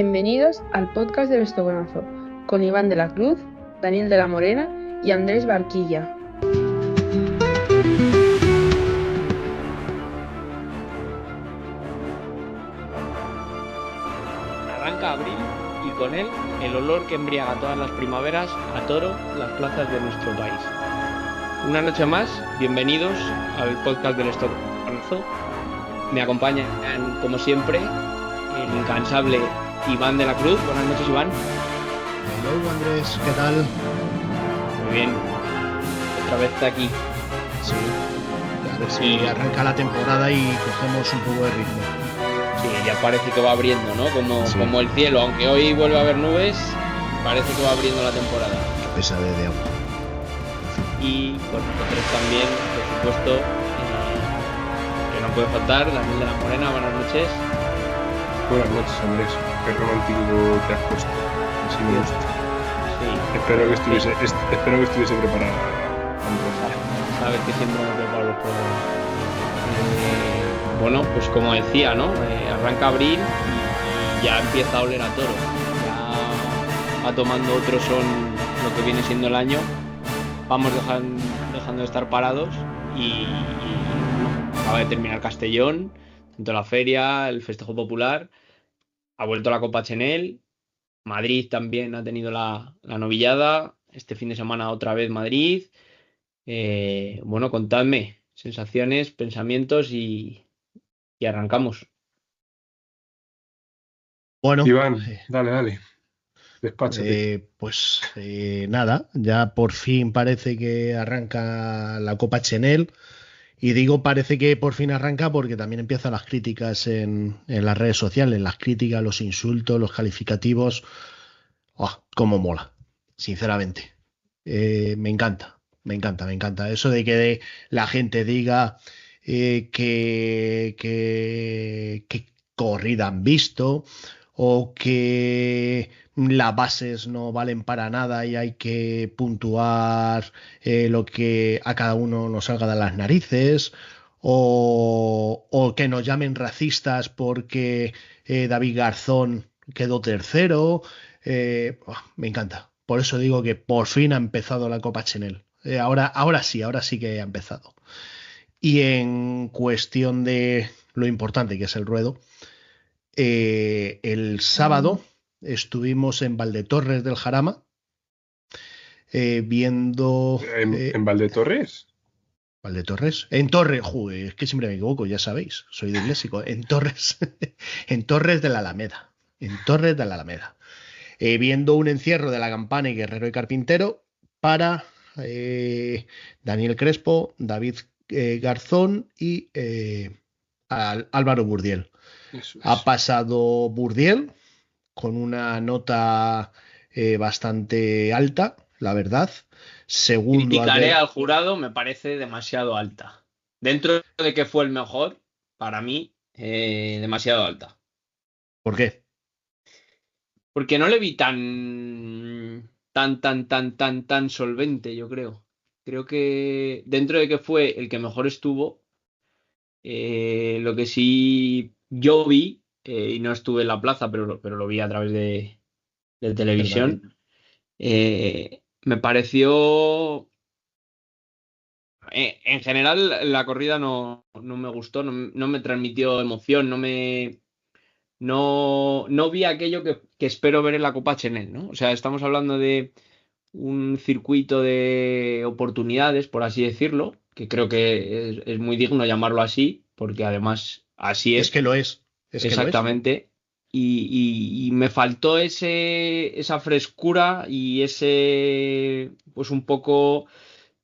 Bienvenidos al podcast del Estogonazo, con Iván de la Cruz, Daniel de la Morena y Andrés Barquilla. Arranca abril y con él el olor que embriaga todas las primaveras a toro las plazas de nuestro país. Una noche más, bienvenidos al podcast del Estogonazo. Me acompañan, como siempre, el incansable Iván de la Cruz. Buenas noches, Iván. Hola Andrés, ¿qué tal? Muy bien. Otra vez está aquí. Sí, a ver si arranca la temporada y cogemos un poco de ritmo. Sí, ya parece que va abriendo, ¿no? Como el cielo, aunque hoy vuelve a haber nubes, parece que va abriendo la temporada. Qué pesadez de agua. Y con nosotros también, por supuesto, que no puede faltar, Daniel de la Morena. Buenas noches. Buenas noches, Andrés. Qué romántico te has puesto. Así me gusta. Sí. Espero que estuviese preparada. Sabes que siempre me preparo los programas. Bueno, pues como decía, ¿no? Arranca abril y ya empieza a oler a toro. Ya va tomando otro son lo que viene siendo el año. Vamos dejando de estar parados y acaba de terminar Castellón, tanto la feria, el festejo popular. Ha vuelto la Copa Chenel. Madrid también ha tenido la novillada. Este fin de semana otra vez Madrid. Bueno, contadme sensaciones, pensamientos y arrancamos. Bueno, Iván, dale. Despáchate. Nada, ya por fin parece que arranca la Copa Chenel. Y digo parece que por fin arranca porque también empiezan las críticas en las redes sociales, las críticas, los insultos, los calificativos. ¡Oh, cómo mola! Sinceramente. Me encanta. Eso de que la gente diga que corrida han visto o que las bases no valen para nada y hay que puntuar lo que a cada uno nos salga de las narices o que nos llamen racistas porque David Garzón quedó tercero. Me encanta. Por eso digo que por fin ha empezado la Copa Chenel. Ahora sí que ha empezado. Y en cuestión de lo importante que es el ruedo, el sábado estuvimos en Valdetorres del Jarama viendo... ¿En Valdetorres? Valdetorres. En Torres, joder, es que siempre me equivoco, ya sabéis, soy disléxico. En Torres, en Torres de la Alameda. En Torres de la Alameda. Viendo un encierro de La Campana y Guerrero y Carpintero para Daniel Crespo, David Garzón y Álvaro Burdiel. Ha pasado Burdiel con una nota bastante alta, la verdad. Segundo, criticaré al jurado, me parece demasiado alta. Dentro de que fue el mejor, para mí, demasiado alta. ¿Por qué? Porque no le vi tan solvente, yo creo. Creo que dentro de que fue el que mejor estuvo, lo que sí yo vi, y no estuve en la plaza, pero lo vi a través de televisión, me pareció... En general, la corrida no me gustó, no me transmitió emoción, no vi aquello que espero ver en la Copa Chenel, ¿no? O sea, estamos hablando de un circuito de oportunidades, por así decirlo, que creo que es muy digno llamarlo así, porque además así es. Es que lo es. Exactamente. Y me faltó esa frescura y ese, pues un poco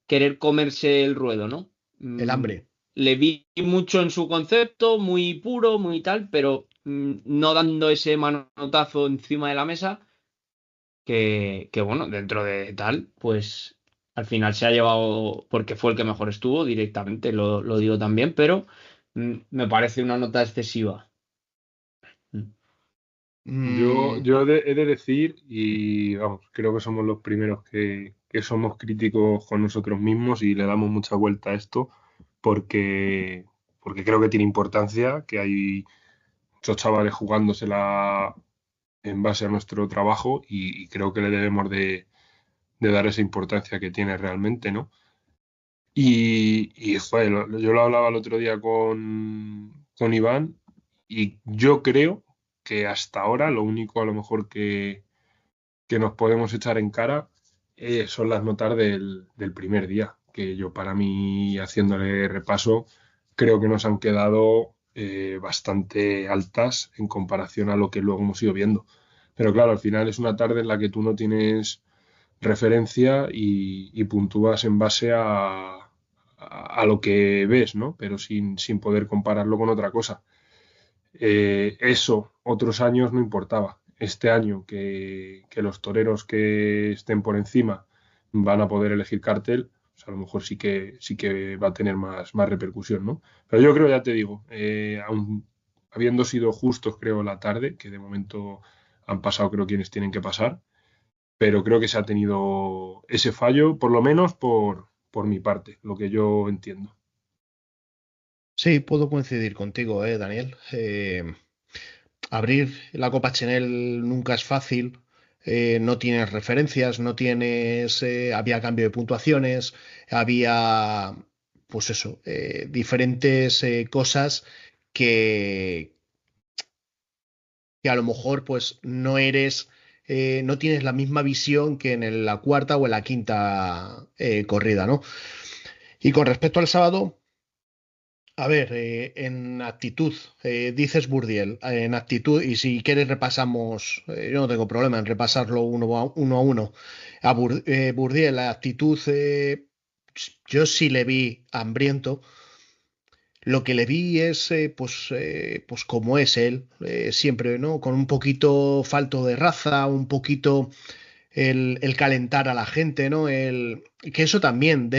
querer comerse el ruedo, ¿no? El hambre. Le vi mucho en su concepto, muy puro, muy tal, pero no dando ese manotazo encima de la mesa, que bueno, dentro de tal, pues al final se ha llevado, porque fue el que mejor estuvo directamente, lo digo también, pero me parece una nota excesiva. He de decir, y vamos, creo que somos los primeros que somos críticos con nosotros mismos y le damos mucha vuelta a esto, porque creo que tiene importancia, que hay muchos chavales jugándosela en base a nuestro trabajo y creo que le debemos de dar esa importancia que tiene realmente, ¿no? Yo lo hablaba el otro día con Iván y yo creo que hasta ahora lo único a lo mejor que nos podemos echar en cara son las notas del primer día, que yo para mí, haciéndole repaso, creo que nos han quedado bastante altas en comparación a lo que luego hemos ido viendo. Pero claro, al final es una tarde en la que tú no tienes referencia y puntúas en base a lo que ves, ¿no? Pero sin poder compararlo con otra cosa. Eso otros años no importaba. Este año que los toreros que estén por encima van a poder elegir cartel, pues a lo mejor sí que va a tener más repercusión, ¿no? Pero yo creo, ya te digo, aun habiendo sido justos, creo, la tarde, que de momento han pasado, creo, quienes tienen que pasar, pero creo que se ha tenido ese fallo, por lo menos por mi parte, lo que yo entiendo. Sí, puedo coincidir contigo, Daniel. Abrir la Copa Chanel nunca es fácil. No tienes referencias, no tienes. Había cambio de puntuaciones, había, pues eso, diferentes cosas que, que a lo mejor pues no tienes la misma visión que en la cuarta o en la quinta corrida, ¿no? Y con respecto al sábado, a ver, en actitud, dices Burdiel, en actitud, y si quieres repasamos, yo no tengo problema en repasarlo uno a uno. Burdiel, la actitud, yo sí le vi hambriento. Lo que le vi es, pues como es él, siempre, ¿no? Con un poquito falto de raza, un poquito el calentar a la gente, ¿no? Que eso también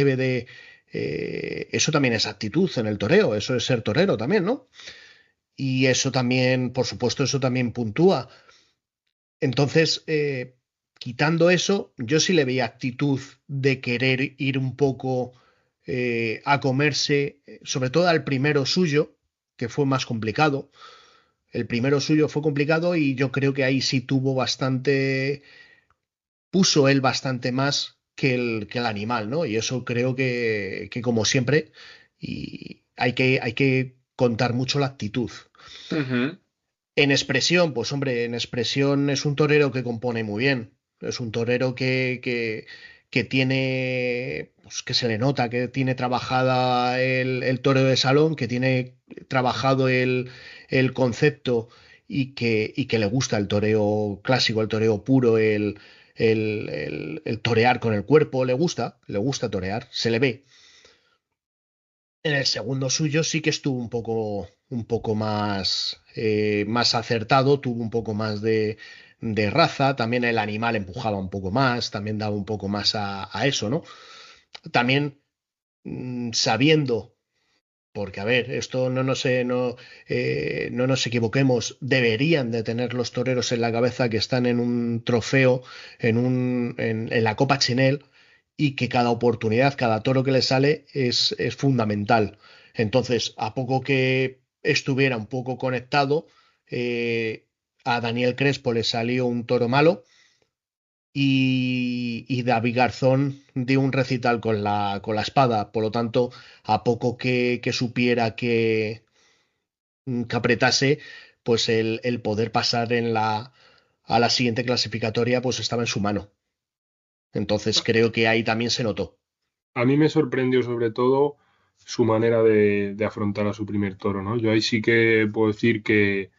eso también es actitud en el toreo, eso es ser torero también, ¿no? Y eso también, por supuesto, eso también puntúa. Entonces, quitando eso, yo sí le veía actitud de querer ir un poco a comerse, sobre todo al primero suyo, que fue más complicado. El primero suyo fue complicado y yo creo que ahí sí tuvo bastante, puso él bastante más que el animal, ¿no? Y eso creo que como siempre, y hay que contar mucho la actitud. Ujú. En expresión, pues hombre, en expresión es un torero que compone muy bien. Es un torero que tiene, pues que se le nota, que tiene trabajada el toreo de salón, que tiene trabajado el concepto y que le gusta el toreo clásico, el toreo puro, el torear con el cuerpo, le gusta torear, se le ve. En el segundo suyo sí que estuvo un poco más acertado, tuvo un poco más de raza, también el animal empujaba un poco más, también daba un poco más a eso, ¿no? También sabiendo, porque a ver, esto no nos equivoquemos, deberían de tener los toreros en la cabeza que están en un trofeo, en la Copa Chinel, y que cada oportunidad, cada toro que le sale es fundamental. Entonces, a poco que estuviera un poco conectado, a Daniel Crespo le salió un toro malo y David Garzón dio un recital con la espada. Por lo tanto, a poco que supiera que apretase, pues el poder pasar a la siguiente clasificatoria, pues estaba en su mano. Entonces creo que ahí también se notó. A mí me sorprendió sobre todo su manera de afrontar a su primer toro, ¿no? Yo ahí sí que puedo decir que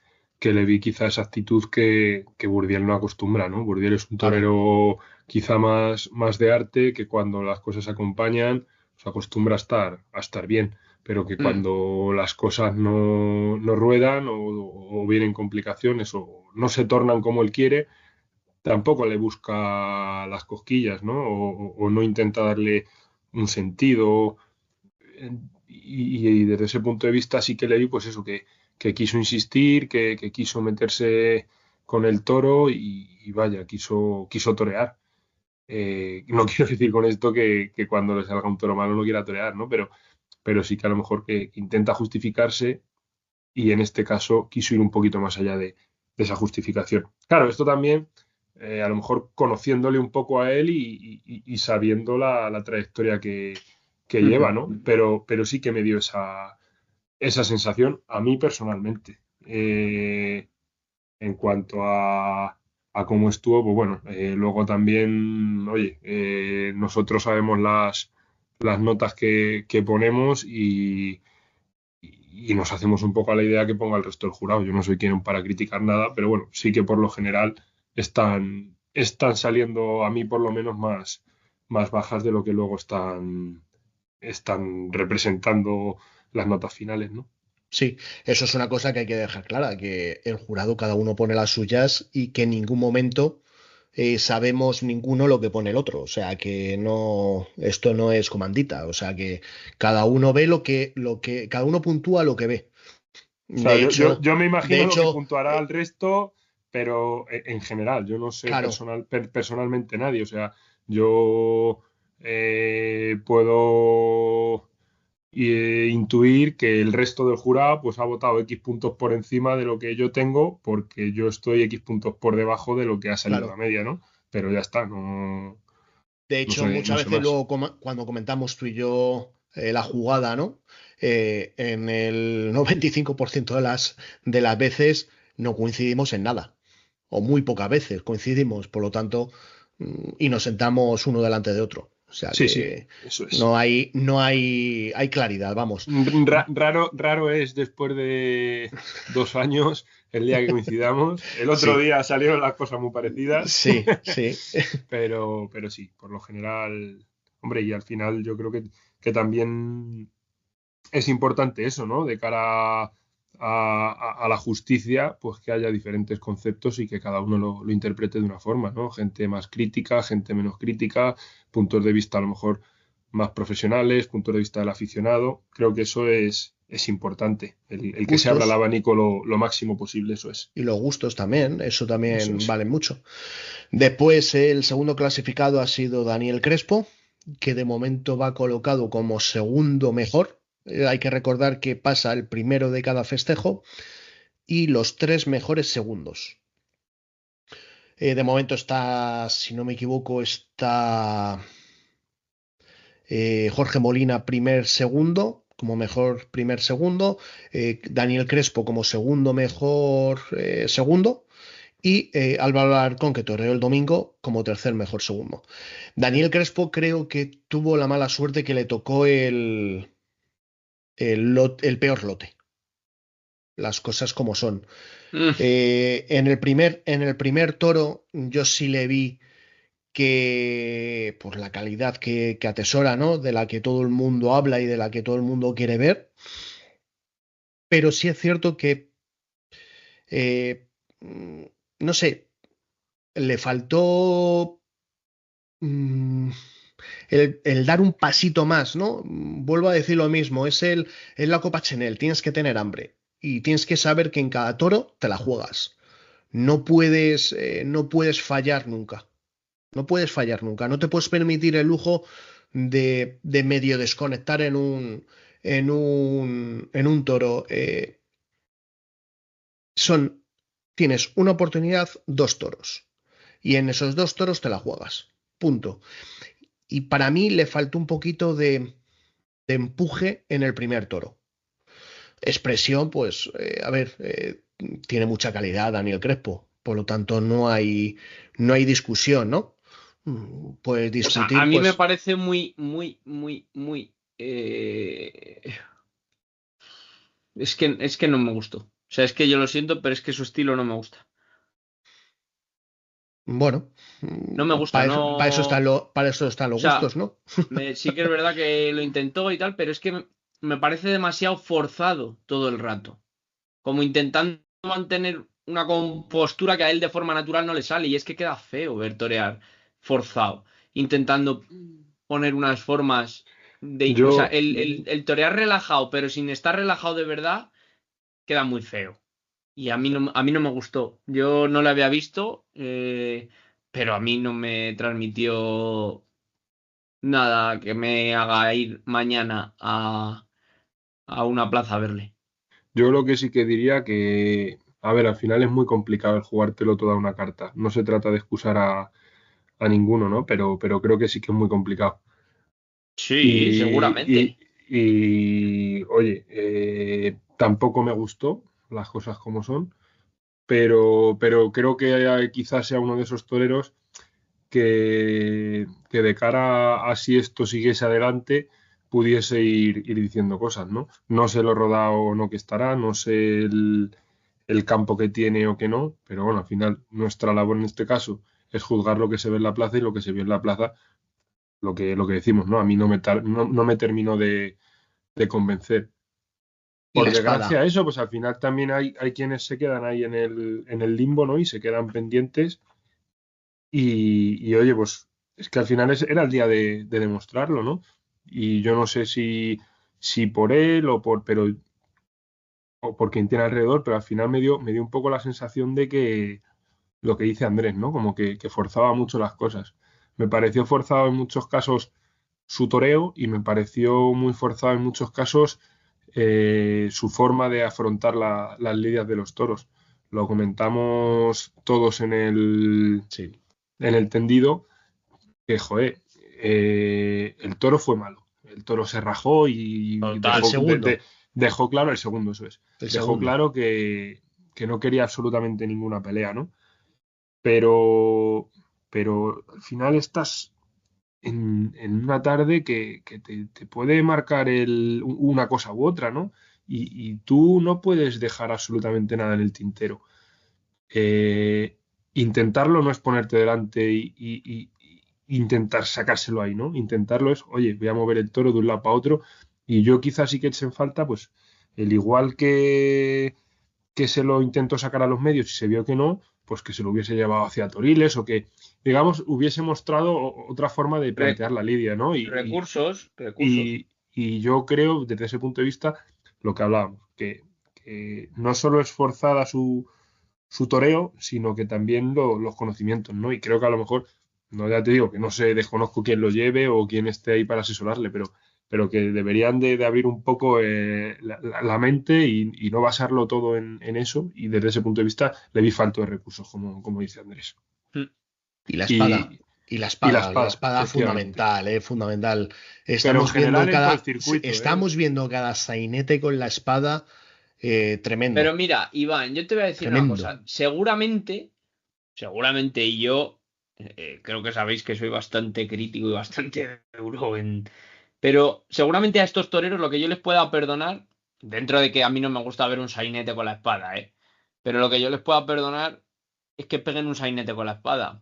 le vi quizá esa actitud que Burdiel no acostumbra, ¿no? Burdiel es un Claro. torero quizá más de arte, que cuando las cosas acompañan se acostumbra a estar bien, pero que Mm. cuando las cosas no ruedan o vienen complicaciones o no se tornan como él quiere, tampoco le busca las cosquillas, ¿no? O no intenta darle un sentido. Y desde ese punto de vista sí que le vi, pues eso, que quiso insistir, que quiso meterse con el toro y vaya, quiso torear. No quiero decir con esto que cuando le salga un toro malo no quiera torear, ¿no? Pero sí que a lo mejor que intenta justificarse y en este caso quiso ir un poquito más allá esa justificación. Claro, esto también, a lo mejor conociéndole un poco a él y sabiendo la trayectoria que lleva, ¿no? Pero sí que me dio esa sensación a mí personalmente. En cuanto a cómo estuvo, pues bueno, luego también, oye, nosotros sabemos las notas que ponemos y nos hacemos un poco a la idea que ponga el resto del jurado. Yo no soy quien para criticar nada, pero bueno, sí que por lo general están saliendo a mí por lo menos más bajas de lo que luego están representando las notas finales, ¿no? Sí, eso es una cosa que hay que dejar clara, que el jurado cada uno pone las suyas y que en ningún momento sabemos ninguno lo que pone el otro. O sea que no, esto no es comandita. O sea que cada uno ve cada uno puntúa lo que ve. O sea, De yo, hecho, yo me de imagino lo que hecho, puntuará al resto, pero en general, yo no sé claro, personalmente nadie. O sea, yo puedo intuir que el resto del jurado pues ha votado X puntos por encima de lo que yo tengo, porque yo estoy X puntos por debajo de lo que ha salido la claro. media, ¿no? Pero ya está, no, De no hecho, sé, no muchas sé veces más. luego cuando comentamos tú y yo la jugada, ¿no? En el 95% de las veces no coincidimos en nada, o muy pocas veces coincidimos, por lo tanto, y nos sentamos uno delante de otro. O sea Sí, sí, que eso es. no hay claridad, vamos. Raro es después de 2 años el día que coincidamos. El otro Sí, día salieron las cosas muy parecidas, sí, sí. pero sí, por lo general, hombre, y al final yo creo que también es importante eso, ¿no? De cara a la justicia, pues que haya diferentes conceptos y que cada uno lo interprete de una forma, ¿no? Gente más crítica, gente menos crítica, puntos de vista a lo mejor más profesionales, puntos de vista del aficionado. Creo que eso es importante. El que se abra el Gustos abanico lo máximo posible, eso es. y los gustos también, eso Eso también es. vale mucho. Después, el segundo clasificado ha sido Daniel Crespo, que de momento va colocado como segundo mejor. Hay que recordar que pasa el primero de cada festejo y los tres mejores segundos. De momento está, si no me equivoco, está Jorge Molina primer segundo, como mejor primer segundo, Daniel Crespo como segundo mejor segundo y Álvaro Alarcón, que toreó el domingo, como tercer mejor segundo. Daniel Crespo creo que tuvo la mala suerte que le tocó el peor lote, las cosas como son. Mm, En el primer toro yo sí le vi que por la calidad que atesora, ¿no? De la que todo el mundo habla y de la que todo el mundo quiere ver, pero sí es cierto que, eh, mm, no sé, le faltó mm, el dar un pasito más, ¿no? Vuelvo a decir lo mismo, es la Copa Chanel, tienes que tener hambre y tienes que saber que en cada toro te la juegas. No puedes fallar nunca. No puedes fallar nunca. No te puedes permitir el lujo de medio desconectar en un toro. Tienes una oportunidad, dos toros. Y en esos dos toros te la juegas. Punto. Y para mí le faltó un poquito de empuje en el primer toro. Expresión, pues, a ver, tiene mucha calidad Daniel Crespo. Por lo tanto, no hay discusión, ¿no? Puedes O sea, a discutir, mí me pues, parece muy, muy, muy, muy. Es que no me gustó. O sea, es que yo lo siento, pero es que su estilo no me gusta. bueno, No me gusta, para eso, para eso no. están O los sea, gustos, ¿no? sí que es verdad que lo intentó y tal, pero es que me parece demasiado forzado todo el rato. Como intentando mantener una compostura que a él de forma natural no le sale. Y es que queda feo ver torear forzado. Intentando poner unas formas de. O sea, Yo, el torear relajado, pero sin estar relajado de verdad, queda muy feo. Y a mí no me gustó. Yo no lo había visto, pero a mí no me transmitió nada que me haga ir mañana a una plaza a verle. yo lo que sí que diría que A ver, al final es muy complicado el jugártelo toda una carta. No se trata de excusar a ninguno, ¿no? Pero creo que sí que es muy complicado. Sí, Y, seguramente. oye, tampoco me gustó las cosas como son, pero creo que quizás sea uno de esos toreros que de cara a si esto siguiese adelante pudiese ir diciendo cosas, ¿no? No sé lo rodado o no que estará, no sé el campo que tiene o que no, pero bueno, al final nuestra labor en este caso es juzgar lo que se ve en la plaza y lo que se vio en la plaza, lo que decimos, ¿no? A mí no me terminó de convencer. Y Por la desgracia, espada. eso, pues al final también hay quienes se quedan ahí en el limbo, ¿no? Y se quedan pendientes. Oye, pues es que al final era el día de demostrarlo, ¿no? Y yo no sé si por él o por quien tiene alrededor, pero al final me dio un poco la sensación de que lo que dice Andrés, ¿no? Como que forzaba mucho las cosas. Me pareció forzado en muchos casos su toreo y me pareció muy forzado en muchos casos su forma de afrontar las lidias de los toros. Lo comentamos todos Sí. en el tendido que, joder, el toro fue malo. El toro se rajó y El Total. segundo. dejó claro, el segundo, eso es, El dejó segundo. claro que no quería absolutamente ninguna pelea, ¿no? Pero, pero al final estás en una tarde que te puede marcar una cosa u otra, ¿no? Y tú no puedes dejar absolutamente nada en el tintero. Eh, Intentarlo no es ponerte delante y intentar sacárselo ahí, ¿no? Intentarlo es, oye, voy a mover el toro de un lado para otro y yo quizás sí que eche en falta, pues, el igual que se lo intentó sacar a los medios y se vio que no, pues que se lo hubiese llevado hacia Toriles o que, digamos, hubiese mostrado otra forma de Re- plantear la lidia, ¿no? recursos. Y yo creo, desde ese punto de vista, lo que hablábamos, que no solo es forzada su toreo, sino que también los conocimientos, ¿no? Y creo que a lo mejor, no ya te digo que no sé, desconozco quién lo lleve o quién esté ahí para asesorarle, pero que deberían de abrir un poco la mente y no basarlo todo en eso. Y desde ese punto de vista le vi falto de recursos, como dice Andrés. Mm. Y la espada. Y, Y y la espada, espada efectivamente. fundamental, fundamental. Pero en Estamos viendo general en todo el circuito, ¿eh? estamos viendo cada sainete con la espada Pero tremendo, mira, Iván, yo te voy a decir una tremendo. cosa. Seguramente, y yo creo que sabéis que soy bastante crítico y bastante duro en... Pero seguramente a estos toreros lo que yo les pueda perdonar, dentro de que a mí no me gusta ver un sainete con la espada, ¿eh? Pero lo que yo les pueda perdonar es que peguen un sainete con la espada.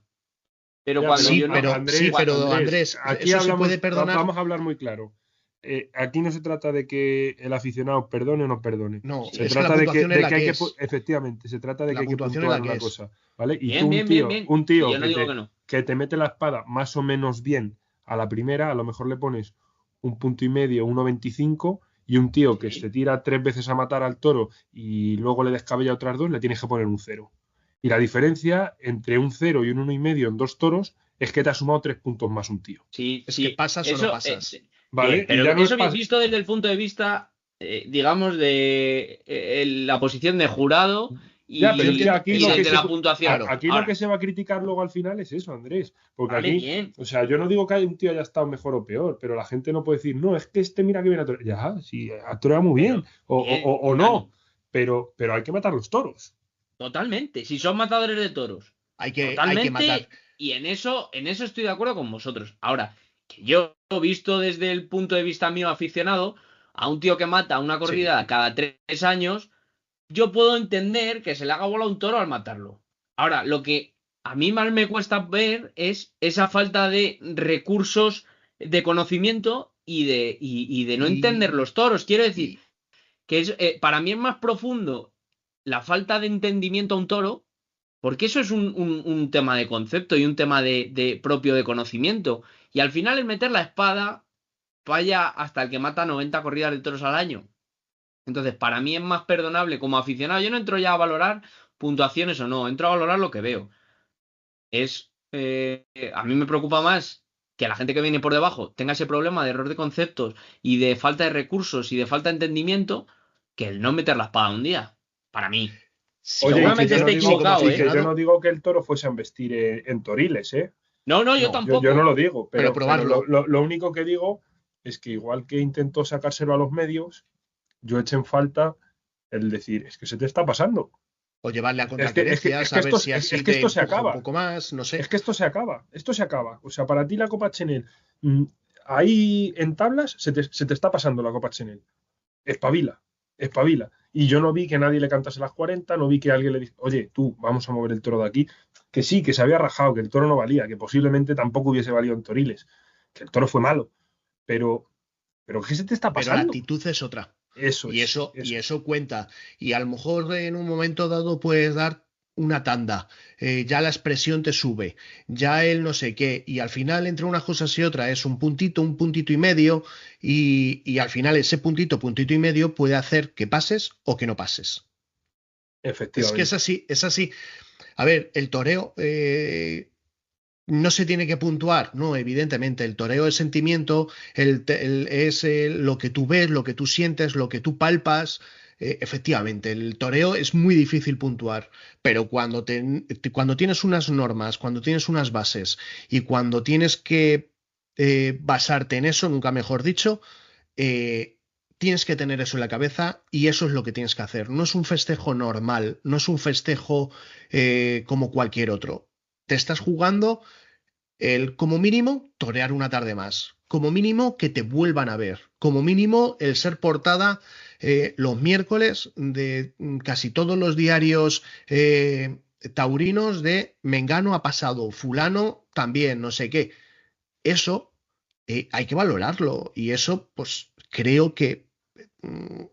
Pero Ya, cuando Sí, yo no... pero Andrés, Andrés, aquí eso se puede hablamos, perdonar. vamos a hablar muy claro. Aquí no se trata de que el aficionado perdone o no perdone. No, Se Sí, es que la trata de que, puntuación es de la que hay que que, es. efectivamente, se trata de que La hay que puntuación es puntuar la que una es. cosa, ¿vale? Y tú, bien, bien, bien, bien. un Y tío yo no digo que no. que te mete la espada más o menos bien a la primera, a lo mejor le pones un punto y medio, 1,25, y un tío que se Sí. tira 3 veces a matar al toro y luego le descabella otras dos, le tienes que poner un cero. Y la diferencia entre un cero y un 1,5 en dos toros es que te ha sumado 3 puntos más un tío. Sí, Es que sí. pasas o no Eso, pasas. bien, ¿Vale? Y pero ya no es eso visto desde el punto de vista, digamos, de la posición de jurado Ya, pero Yo es que entiendo, y desde la puntuación. claro, aquí lo que Ahora, se va a criticar luego al final es eso, Andrés. Porque vale, aquí, bien, o sea, yo no digo que un tío haya estado mejor o peor, pero la gente no puede decir, no, es que este mira que viene a torear. Ya, sí, ha toreado muy bien, pero o bien, no, Dani, pero hay que matar los toros. totalmente. Si son matadores de toros, hay que matar. totalmente. Y en eso estoy de acuerdo con vosotros. Ahora, que yo he visto desde el punto de vista mío aficionado a un tío que mata una Sí. corrida cada 3 años. Yo puedo entender que se le haga bola a un toro al matarlo. Ahora, lo que a mí más me cuesta ver es esa falta de recursos de conocimiento y de no entender Y, los toros. Quiero decir y, que para mí es más profundo la falta de entendimiento a un toro, porque eso es un tema de concepto y un tema de propio de conocimiento. Y al final el meter la espada falla hasta el que mata 90 corridas de toros al año. Entonces, para mí es más perdonable como aficionado. Yo no entro ya a valorar puntuaciones o no, entro a valorar lo que veo. A mí me preocupa más que la gente que viene por debajo tenga ese problema de error de conceptos y de falta de recursos y de falta de entendimiento que el no meter la espada un día. Para mí. Sí, Oye, y que Seguramente yo no esté digo, equivocado, y que yo no digo que el Toro fuese a embestir en Toriles, ¿eh? No, yo No, tampoco. Yo no lo digo, pero pero probarlo. lo único que digo es que igual que intentó sacárselo a los medios, yo eché en falta el decir, es que se te está pasando. O llevarle a Es que, contraquerencias, a ver si así que te esto se empuja un acaba. poco más, no sé. Es que esto se acaba. O sea, para ti la Copa Chenel, ahí en tablas se te está pasando la Copa Chenel. Espabila, espabila. Y yo no vi que nadie le cantase las 40, no vi que alguien le dijera, oye, tú, vamos a mover el Toro de aquí. Que sí, que se había rajado, que el Toro no valía, que posiblemente tampoco hubiese valido en Toriles, que el Toro fue malo. Pero, ¿qué se te está Pero la pasando? actitud es otra. Eso Y es, eso cuenta. Y a lo mejor en un momento dado puedes dar una tanda, ya la expresión te sube, ya el no sé qué, y al final entre unas cosas y otras es un puntito y medio, y al final ese puntito, puntito y medio puede hacer que pases o que no pases. Es que es efectivamente. así, es así. A ver, el toreo no se tiene que puntuar, no, evidentemente, el toreo es sentimiento, es lo que tú ves, lo que tú sientes, lo que tú palpas. Efectivamente, el toreo es muy difícil puntuar, pero cuando tienes unas normas, cuando tienes unas bases y cuando tienes que basarte en eso, nunca mejor dicho, eh, tienes que tener eso en la cabeza y eso es lo que tienes que hacer. No es un festejo normal, no es un festejo como cualquier otro. Te estás jugando como mínimo, torear una tarde más. Como mínimo, que te vuelvan a ver. Como mínimo, el ser portada los miércoles de casi todos los diarios taurinos de Mengano ha pasado, fulano también, no sé qué. Eso hay que valorarlo y eso, pues creo que, mm,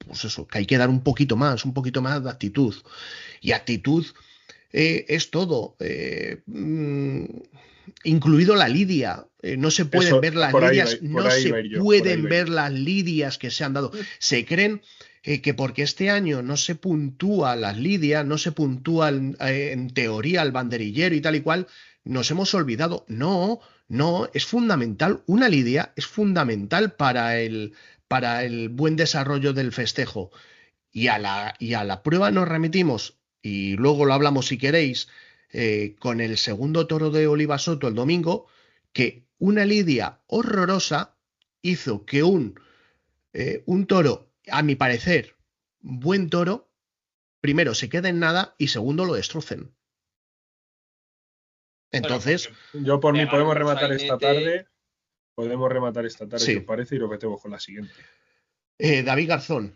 pues eso, que hay que dar un poquito más de actitud. Y actitud es todo, incluido la lidia. No se pueden Eso, ver las por ahí va, lidias, por no ahí se va a ir yo, por ahí pueden va a ir ver yo. las lidias que se han dado. Se creen que porque este año no se puntúa las lidias, no se puntúa en teoría el banderillero y tal y cual, nos hemos olvidado. No, no, es fundamental. Una lidia es fundamental para el buen desarrollo del festejo. Y a la prueba nos remitimos, y luego lo hablamos si queréis, con el segundo toro de Oliva Soto el domingo, que una lidia horrorosa hizo que un toro, a mi parecer, buen toro, primero se quede en nada y segundo lo destrocen. Bueno, Entonces, porque Yo por mí pegaron un sainete. podemos rematar esta tarde si os sí. parece y lo metemos con la siguiente. David Garzón,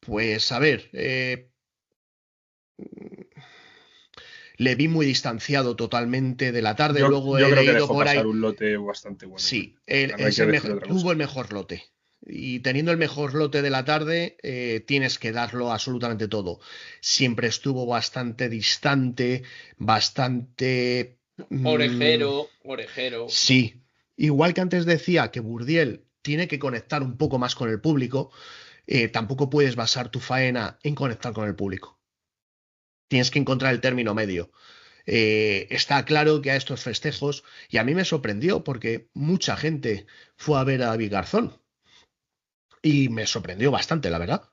pues a ver, le vi muy distanciado totalmente de la tarde, luego Yo he creo que leído dejó por pasar ahí. un lote bastante bueno también. Sí, No hay que decir otra cosa. tuvo el mejor lote. Y teniendo el mejor lote de la tarde, tienes que darlo absolutamente todo. Siempre estuvo bastante distante, bastante... Orejero. sí, igual que antes decía que Burdiel tiene que conectar un poco más con el público, tampoco puedes basar tu faena en conectar con el público. Tienes que encontrar el término medio. Está claro que a estos festejos, y a mí me sorprendió porque mucha gente fue a ver a David Garzón y me sorprendió bastante, la verdad.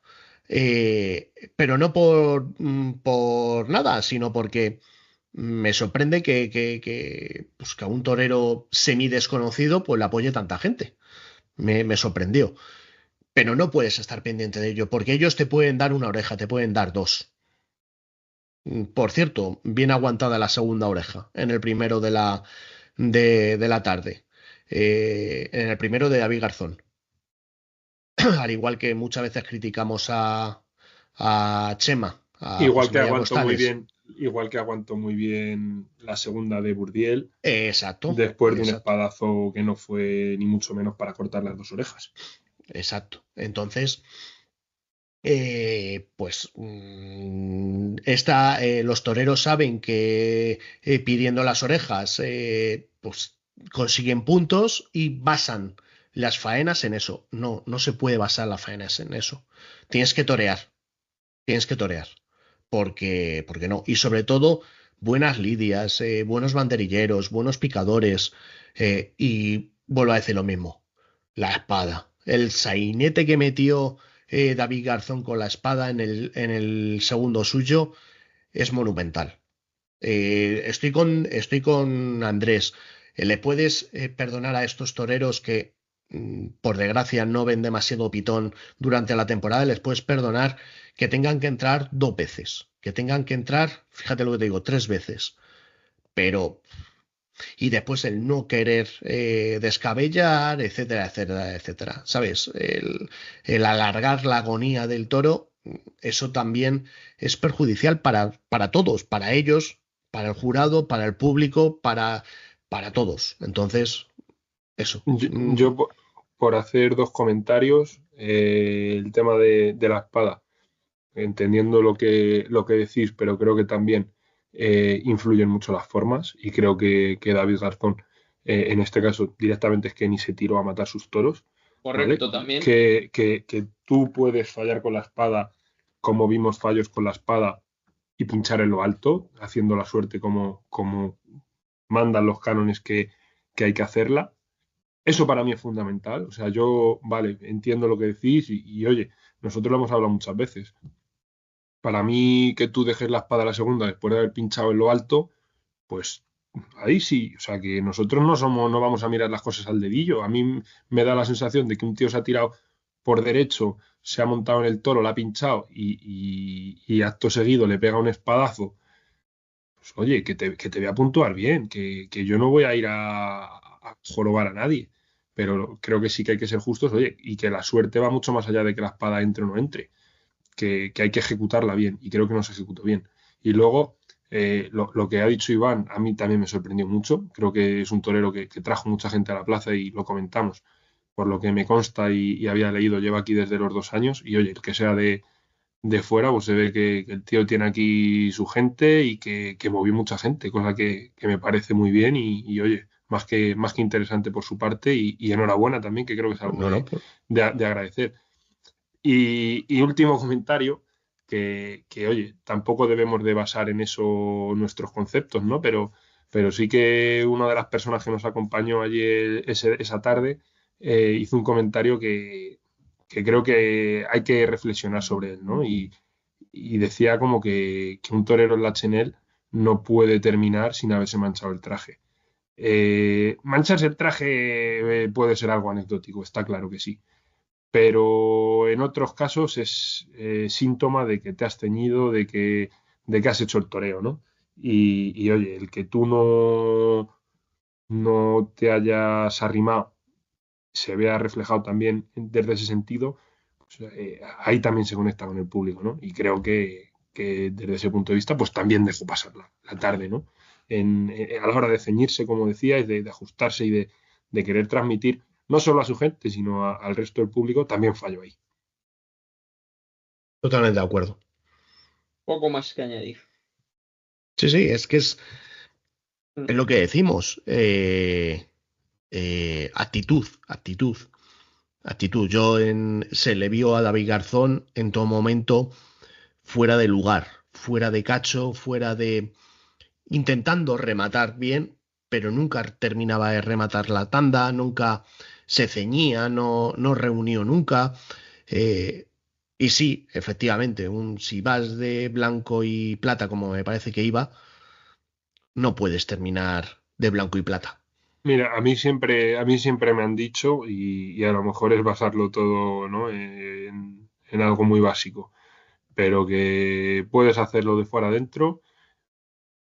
Pero no por nada, sino porque me sorprende pues que a un torero semi desconocido pues le apoye tanta gente. Me sorprendió. Pero no puedes estar pendiente de ello, porque ellos te pueden dar una oreja, te pueden dar dos. Por cierto, bien aguantada la segunda oreja en el primero de la tarde. En el primero de David Garzón. Al igual que muchas veces criticamos a Chema, a Igual José que María aguantó muy Costales. bien, igual que aguantó muy bien la segunda de Burdiel, Exacto, después de un exacto, espadazo que no fue ni mucho menos para cortar las dos orejas. exacto. Entonces, pues los toreros saben que pidiendo las orejas, pues consiguen puntos y basan las faenas en eso. No, no se puede basar las faenas en eso. Tienes que torear, tienes que torear. Porque no. Y sobre todo, buenas lidias, buenos banderilleros, buenos picadores. Y vuelvo a decir lo mismo. La espada. El sainete que metió David Garzón con la espada en el segundo suyo es monumental. Estoy con Andrés. ¿Le puedes perdonar a estos toreros que, por desgracia, no ven demasiado pitón durante la temporada? Les puedes perdonar que tengan que entrar 2 veces, que tengan que entrar, fíjate lo que te digo, 3 veces. Pero, y después el no querer descabellar, etcétera, etcétera, etcétera. ¿Sabes? El alargar la agonía del toro, eso también es perjudicial para todos, para ellos, para el jurado, para el público, para todos. Entonces, eso. Yo, por hacer dos comentarios, el tema de la espada, entendiendo lo que decís, pero creo que también influyen mucho las formas y creo que David Garzón, en este caso, directamente es que ni se tiró a matar sus toros, ¿vale? Correcto, también. Que tú puedes fallar con la espada, como vimos fallos con la espada, y pinchar en lo alto, haciendo la suerte como mandan los cánones que hay que hacerla. Eso para mí es fundamental. O sea, yo, vale, entiendo lo que decís y oye, nosotros lo hemos hablado muchas veces. Para mí, que tú dejes la espada a la segunda después de haber pinchado en lo alto, pues ahí sí. O sea, que nosotros no vamos a mirar las cosas al dedillo. A mí me da la sensación de que un tío se ha tirado por derecho, se ha montado en el toro, la ha pinchado y acto seguido le pega un espadazo. Pues oye, que te voy a puntuar bien, que yo no voy a ir a jorobar a nadie. Pero creo que sí que hay que ser justos, oye, y que la suerte va mucho más allá de que la espada entre o no entre, que hay que ejecutarla bien, y creo que no se ejecutó bien. Y luego, lo que ha dicho Iván, a mí también me sorprendió mucho. Creo que es un torero que trajo mucha gente a la plaza y lo comentamos. Por lo que me consta y había leído, lleva aquí desde los 2 años. Y oye, el que sea de fuera, pues se ve que el tío tiene aquí su gente y que movió mucha gente, cosa que me parece muy bien y oye, más que interesante por su parte y enhorabuena también, que creo que es algo No, no, de agradecer. Y último comentario, oye, tampoco debemos de basar en eso nuestros conceptos, ¿no? Pero sí que una de las personas que nos acompañó allí esa tarde hizo un comentario que creo que hay que reflexionar sobre él, ¿no? Y decía como que un torero en la Chenel no puede terminar sin haberse manchado el traje. Mancharse el traje puede ser algo anecdótico, está claro que sí, pero en otros casos es síntoma de que te has ceñido, de que has hecho el toreo, ¿no? Y oye, el que tú no te hayas arrimado se vea reflejado también desde ese sentido, pues, ahí también se conecta con el público, ¿no? Y creo que desde ese punto de vista, pues también dejó pasar la tarde, ¿no? A la hora de ceñirse, como decíais, de ajustarse y de querer transmitir no solo a su gente, sino al resto del público, también falló ahí. totalmente de acuerdo. Poco más que añadir. Sí, sí, es lo que decimos. Actitud, actitud, actitud. Se le vio a David Garzón en todo momento fuera de lugar, fuera de cacho, intentando rematar bien, pero nunca terminaba de rematar la tanda, nunca se ceñía, no reunió nunca. Eh, y sí, efectivamente, si vas de blanco y plata, como me parece que iba, no puedes terminar de blanco y plata. Mira, a mí siempre me han dicho, y a lo mejor es basarlo todo, ¿no? en algo muy básico, pero que puedes hacerlo de fuera adentro,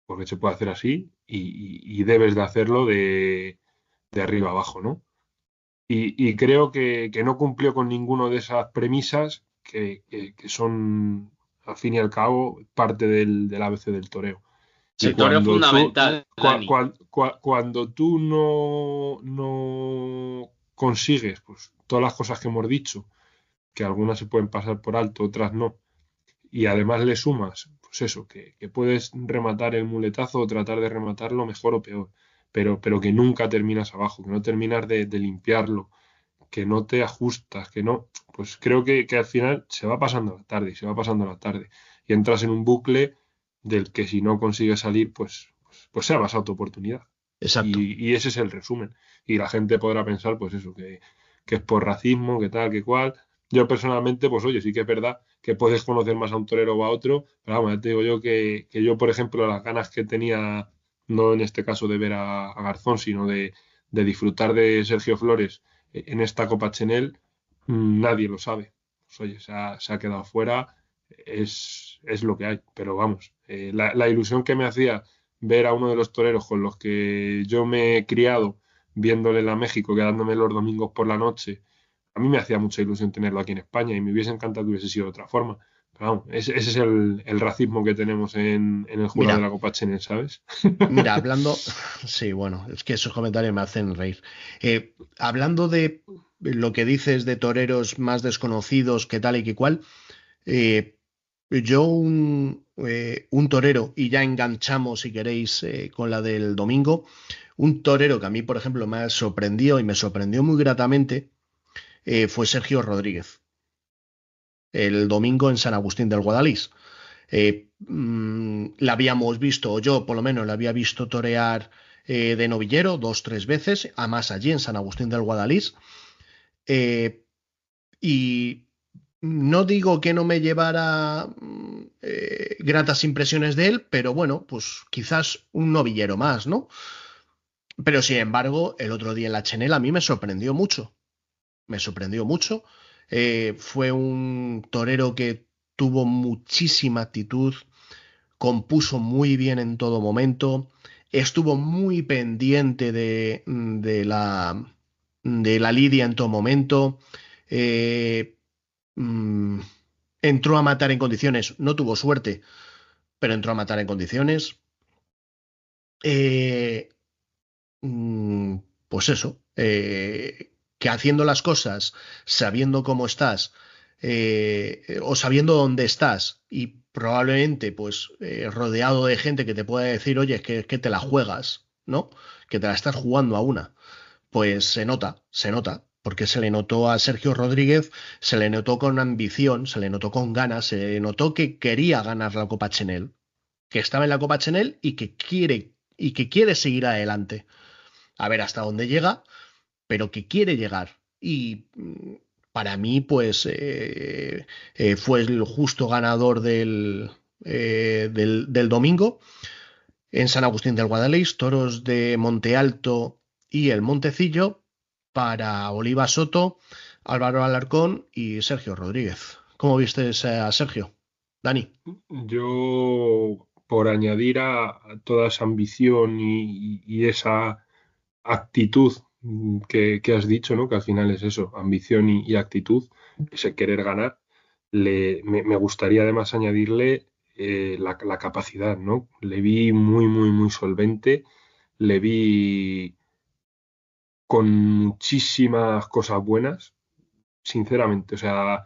porque se puede hacer así, y debes de hacerlo de arriba abajo, ¿no? Y creo que no cumplió con ninguna de esas premisas que son, al fin y al cabo, parte del ABC del toreo. Y El toreo fundamental, Dani. cuando tú no consigues, pues, todas las cosas que hemos dicho, que algunas se pueden pasar por alto, otras no, y además le sumas, pues eso, que puedes rematar el muletazo o tratar de rematarlo mejor o peor, pero que nunca terminas abajo, que no terminas de limpiarlo, que no te ajustas, que no, pues creo que al final se va pasando la tarde y se va pasando la tarde y entras en un bucle del que si no consigues salir, pues se ha pasado tu oportunidad. Exacto. Y ese es el resumen. Y la gente podrá pensar, pues eso, que es por racismo, que tal, que cual. Yo personalmente, pues oye, sí que es verdad que puedes conocer más a un torero o a otro, pero vamos, ya te digo yo que yo, por ejemplo, las ganas que tenía, no en este caso de ver a Garzón, sino de disfrutar de Sergio Flores en esta Copa Chenel, nadie lo sabe. Pues oye, se ha quedado fuera, es lo que hay, pero vamos, la ilusión que me hacía ver a uno de los toreros con los que yo me he criado, viéndole en la México, quedándome los domingos por la noche, a mí me hacía mucha ilusión tenerlo aquí en España y me hubiese encantado que hubiese sido de otra forma. Pero vamos, ese es el racismo que tenemos en el jurado de Mira, la Copa Chenel, ¿sabes? mira, hablando, sí, bueno, es que esos comentarios me hacen reír. Hablando de lo que dices de toreros más desconocidos, que tal y que cual, eh, yo un torero, y ya enganchamos, si queréis, con la del domingo, un torero que a mí, por ejemplo, me sorprendió y me sorprendió muy gratamente, fue Sergio Rodríguez, el domingo en San Agustín del Guadalís. La habíamos visto, o yo por lo menos la había visto torear de novillero 2, 3 veces, además allí en San Agustín del Guadalís. eh, y no digo que no me llevara gratas impresiones de él, pero bueno, pues quizás un novillero más, ¿no? Pero sin embargo, el otro día en la Chenel a mí me sorprendió mucho. Me sorprendió mucho. Fue un torero que tuvo muchísima actitud, compuso muy bien en todo momento, estuvo muy pendiente de la lidia en todo momento, eh, mm, entró a matar en condiciones, no tuvo suerte, pero entró a matar en condiciones. Eh, mm, pues eso, que haciendo las cosas, sabiendo cómo estás, o sabiendo dónde estás y probablemente pues rodeado de gente que te pueda decir, oye, que te la juegas, ¿no? Que te la estás jugando a una. Pues se nota, porque se le notó a Sergio Rodríguez, se le notó con ambición, se le notó con ganas, se le notó que quería ganar la Copa Chenel, que estaba en la Copa Chenel y que quiere seguir adelante a ver hasta dónde llega, pero que quiere llegar. Y para mí, pues fue el justo ganador del domingo en San Agustín del Guadalís, toros de Monte Alto y el Montecillo para Oliva Soto, Álvaro Alarcón y Sergio Rodríguez. ¿Cómo viste a Sergio? Dani. Yo, por añadir a toda esa ambición y esa actitud que has dicho, ¿no? Que al final es eso, ambición y actitud, ese querer ganar, me gustaría además añadirle la capacidad, ¿no? Le vi muy, muy, muy solvente, le vi con muchísimas cosas buenas, sinceramente. O sea,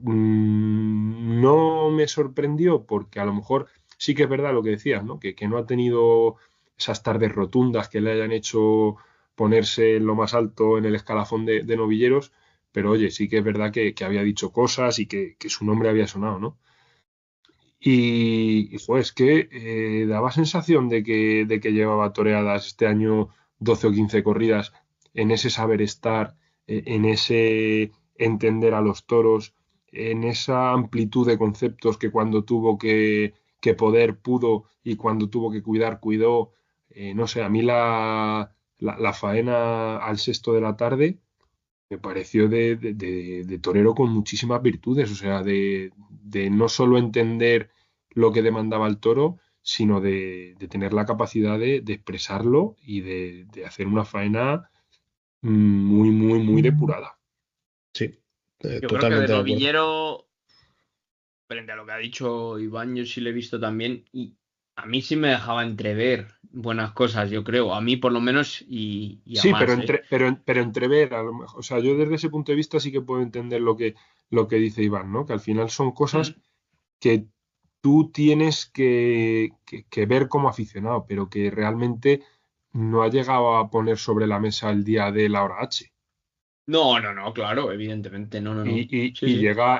no me sorprendió porque a lo mejor sí que es verdad lo que decías, ¿no? Que no ha tenido esas tardes rotundas que le hayan hecho ponerse en lo más alto en el escalafón de novilleros, pero oye, sí que es verdad que había dicho cosas y que su nombre había sonado, ¿no? Joder, es que daba sensación de que llevaba toreadas este año 12 o 15 corridas en ese saber estar, en ese entender a los toros, en esa amplitud de conceptos que cuando tuvo que poder pudo y cuando tuvo que cuidar cuidó. No sé, a mí la faena al sexto de la tarde me pareció de torero con muchísimas virtudes, o sea, de no solo entender lo que demandaba el toro, sino de tener la capacidad de expresarlo y de hacer una faena muy, muy, muy depurada. Sí, Yo creo que de totalmente de acuerdo. novillero, frente a lo que ha dicho Iván, yo sí lo he visto también y a mí sí me dejaba entrever buenas cosas, yo creo, a mí por lo menos y a Sí, más, ¿eh? pero entrever, a lo mejor, o sea, yo desde ese punto de vista sí que puedo entender lo que dice Iván, ¿no? Que al final son cosas Mm. que tú tienes que ver como aficionado, pero que realmente no ha llegado a poner sobre la mesa el día de la hora H. No, no, no, claro, evidentemente, no, no, no. Sí, sí.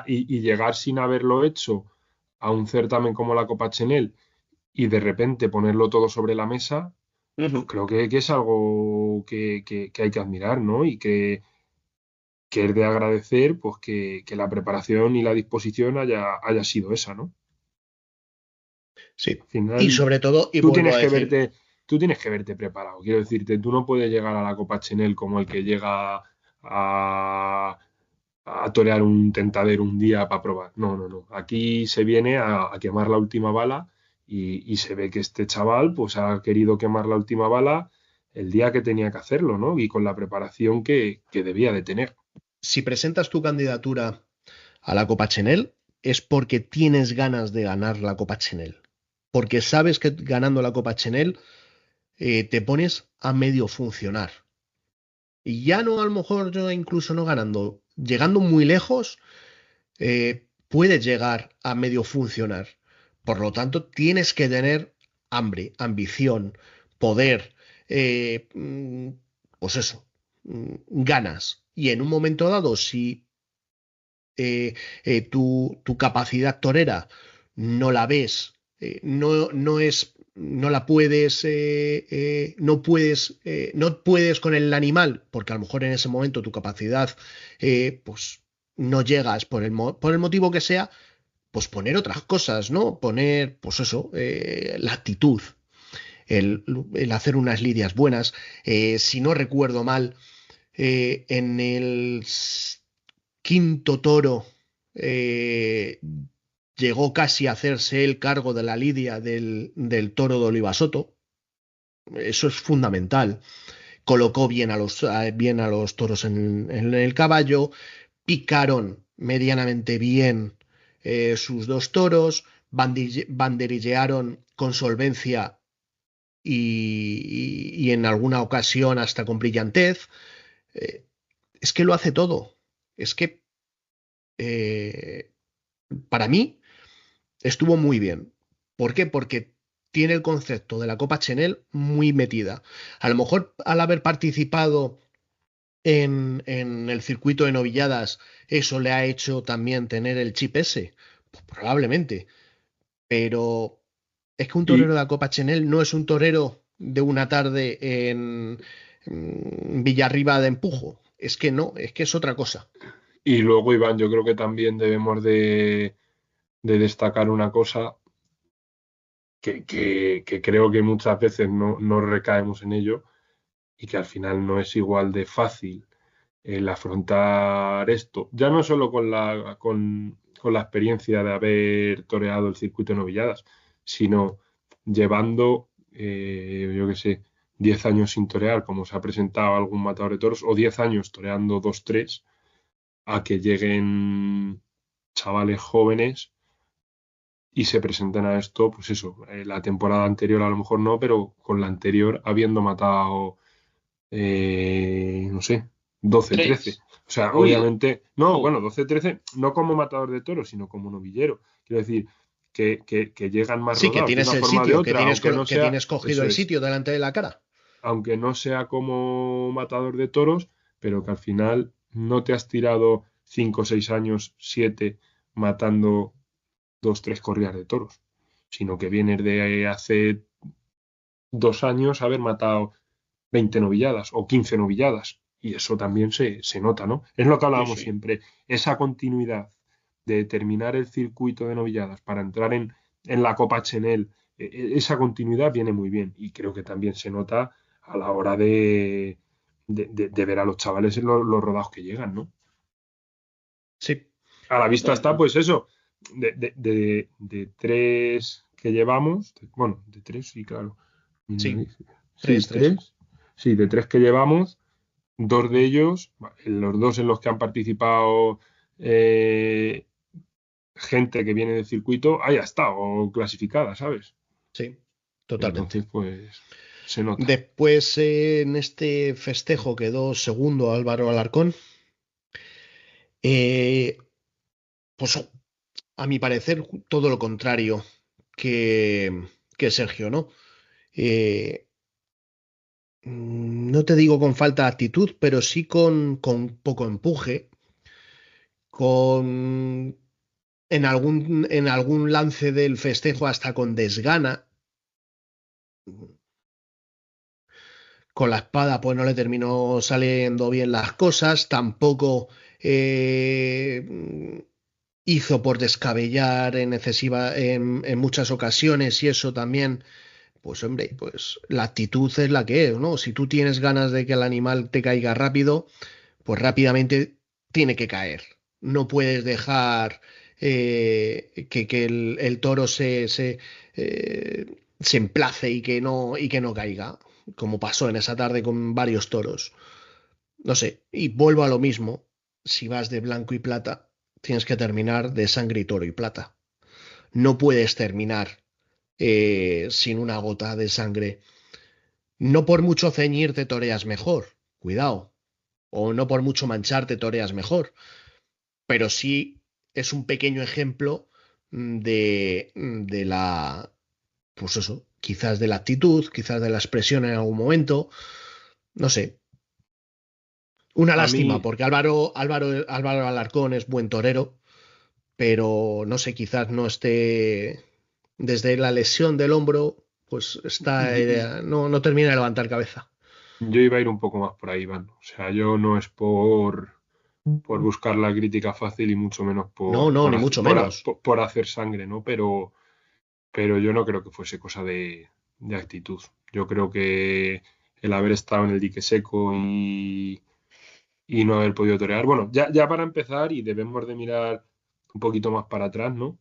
Y llegar sin haberlo hecho a un certamen como la Copa Chenel y de repente ponerlo todo sobre la mesa, yo Ujú. creo que es algo que hay que admirar, ¿no? que es de agradecer pues que la preparación y la disposición haya sido esa, ¿no? Sí. Al Y final, sobre todo, y tú vuelvo tienes a que decir, verte, tú tienes que verte preparado. Quiero decirte, tú no puedes llegar a la Copa Chenel como el que llega a torear un tentadero un día para probar. No, no, no. Aquí se viene a quemar la última bala y se ve que este chaval pues ha querido quemar la última bala el día que tenía que hacerlo, ¿no? Y con la preparación que debía de tener. si presentas tu candidatura a la Copa Chenel, es porque tienes ganas de ganar la Copa Chenel. Porque sabes que ganando la Copa Chenel te pones a medio funcionar. Y ya no, a lo mejor, yo incluso no ganando, llegando muy lejos, puedes llegar a medio funcionar. Por lo tanto, tienes que tener hambre, ambición, poder, eh, mm, pues eso, ganas. Y en un momento dado, si tu capacidad torera no la ves, no la puedes, no puedes con el animal, porque a lo mejor en ese momento tu capacidad, pues no llegas por el motivo que sea, pues poner otras cosas, ¿no? Poner, pues eso, la actitud, el hacer unas lidias buenas. Si no recuerdo mal, en el quinto toro eh, llegó casi a hacerse el cargo de la lidia del toro de Olivasoto. Eso es fundamental. Colocó bien a los toros en el caballo, picaron medianamente bien sus dos toros, banderillearon con solvencia y en alguna ocasión hasta con brillantez. Eh, es que lo hace todo. Es que eh, para mí estuvo muy bien. ¿Por qué? Porque tiene el concepto de la Copa Chenel muy metida. A lo mejor al haber participado en el circuito de novilladas, eso le ha hecho también tener el chip ese. Pues probablemente. Pero es que un torero Y, de la Copa Chenel no es un torero de una tarde en Villarriba de Empujo. Es que no, es que es otra cosa. y luego, Iván, yo creo que también debemos de destacar una cosa que creo que muchas veces no recaemos en ello y que al final no es igual de fácil el afrontar esto, ya no solo con la experiencia de haber toreado el circuito de novilladas, sino llevando, yo qué sé, 10 años sin torear, como se ha presentado algún matador de toros, o 10 años toreando dos, tres, a que lleguen chavales jóvenes y se presenten a esto, pues eso, la temporada anterior a lo mejor no, pero con la anterior habiendo matado no sé, 12 13. Tres. O sea, Uy, obviamente, no, ojo. bueno, 12 13 no como matador de toros, sino como novillero. Quiero decir, que llegan más Sí, que rodados de tienes una el forma o de sitio, otra, aunque no que sea, tienes cogido eso el es, sitio delante de la cara. aunque no sea como matador de toros, pero que al final no te has tirado 5 6 años, 7 matando dos, tres corridas de toros, sino que vienes de hace 2 años haber matado 20 novilladas o 15 novilladas. Y eso también se nota, ¿no? Es lo que Sí, hablábamos sí. siempre, esa continuidad de terminar el circuito de novilladas para entrar en la Copa Chenel, esa continuidad viene muy bien y creo que también se nota a la hora de ver a los chavales en los rodados que llegan, ¿no? Sí, A la vista está, Totalmente. pues eso, de tres que llevamos, bueno, de tres, sí, claro. sí. Sí, Tres, tres. tres. Sí, de tres que llevamos, dos de ellos, los dos en los que han participado gente que viene del circuito, haya estado clasificada, ¿sabes? Sí, totalmente. Entonces, pues se nota. Después, en este festejo quedó segundo Álvaro Alarcón. Eh, pues a mi parecer, todo lo contrario que Sergio, ¿no? Eh, no te digo con falta de actitud, pero sí con poco empuje, con en algún lance del festejo hasta con desgana, con la espada pues no le terminó saliendo bien las cosas, tampoco hizo por descabellar en muchas ocasiones y eso también, pues hombre, pues la actitud es la que es, ¿no? Si tú tienes ganas de que el animal te caiga rápido, pues rápidamente tiene que caer. No puedes dejar que el toro se emplace y que no caiga, como pasó en esa tarde con varios toros. No sé, y vuelvo a lo mismo. Si vas de blanco y plata, tienes que terminar de sangre y toro y plata. No puedes terminar sin una gota de sangre. No por mucho ceñirte toreas mejor, cuidado. O no por mucho mancharte toreas mejor. Pero sí es un pequeño ejemplo de la, pues eso, quizás de la actitud, quizás de la expresión en algún momento. No sé, una A lástima, mí, porque Álvaro Alarcón es buen torero, pero no sé, quizás no esté desde la lesión del hombro, pues está, y- no termina de levantar cabeza. yo iba a ir un poco más por ahí, Iván. O sea, yo no es por buscar la crítica fácil y mucho menos No, no, ni mucho menos. por hacer sangre, ¿no? Pero yo no creo que fuese cosa de actitud. Yo creo que el haber estado en el dique seco y no haber podido torear. Bueno, ya para empezar, y debemos de mirar un poquito más para atrás, ¿no?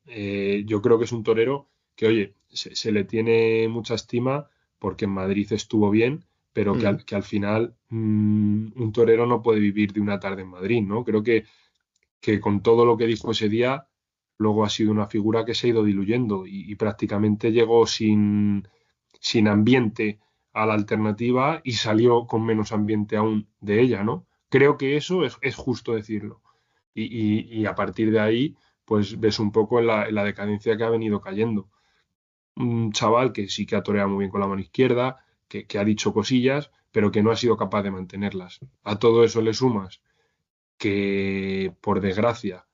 Yo creo que es un torero que, oye, se le tiene mucha estima porque en Madrid estuvo bien, pero Mm. que al final un torero no puede vivir de una tarde en Madrid, ¿no? Creo que con todo lo que dijo ese día, luego ha sido una figura que se ha ido diluyendo y prácticamente llegó sin ambiente a la alternativa y salió con menos ambiente aún de ella, ¿no? Creo que eso es justo decirlo. Y a partir de ahí, pues ves un poco en la decadencia que ha venido cayendo. Un chaval que sí que ha toreado muy bien con la mano izquierda, que ha dicho cosillas, pero que no ha sido capaz de mantenerlas. A todo eso le sumas que, por desgracia,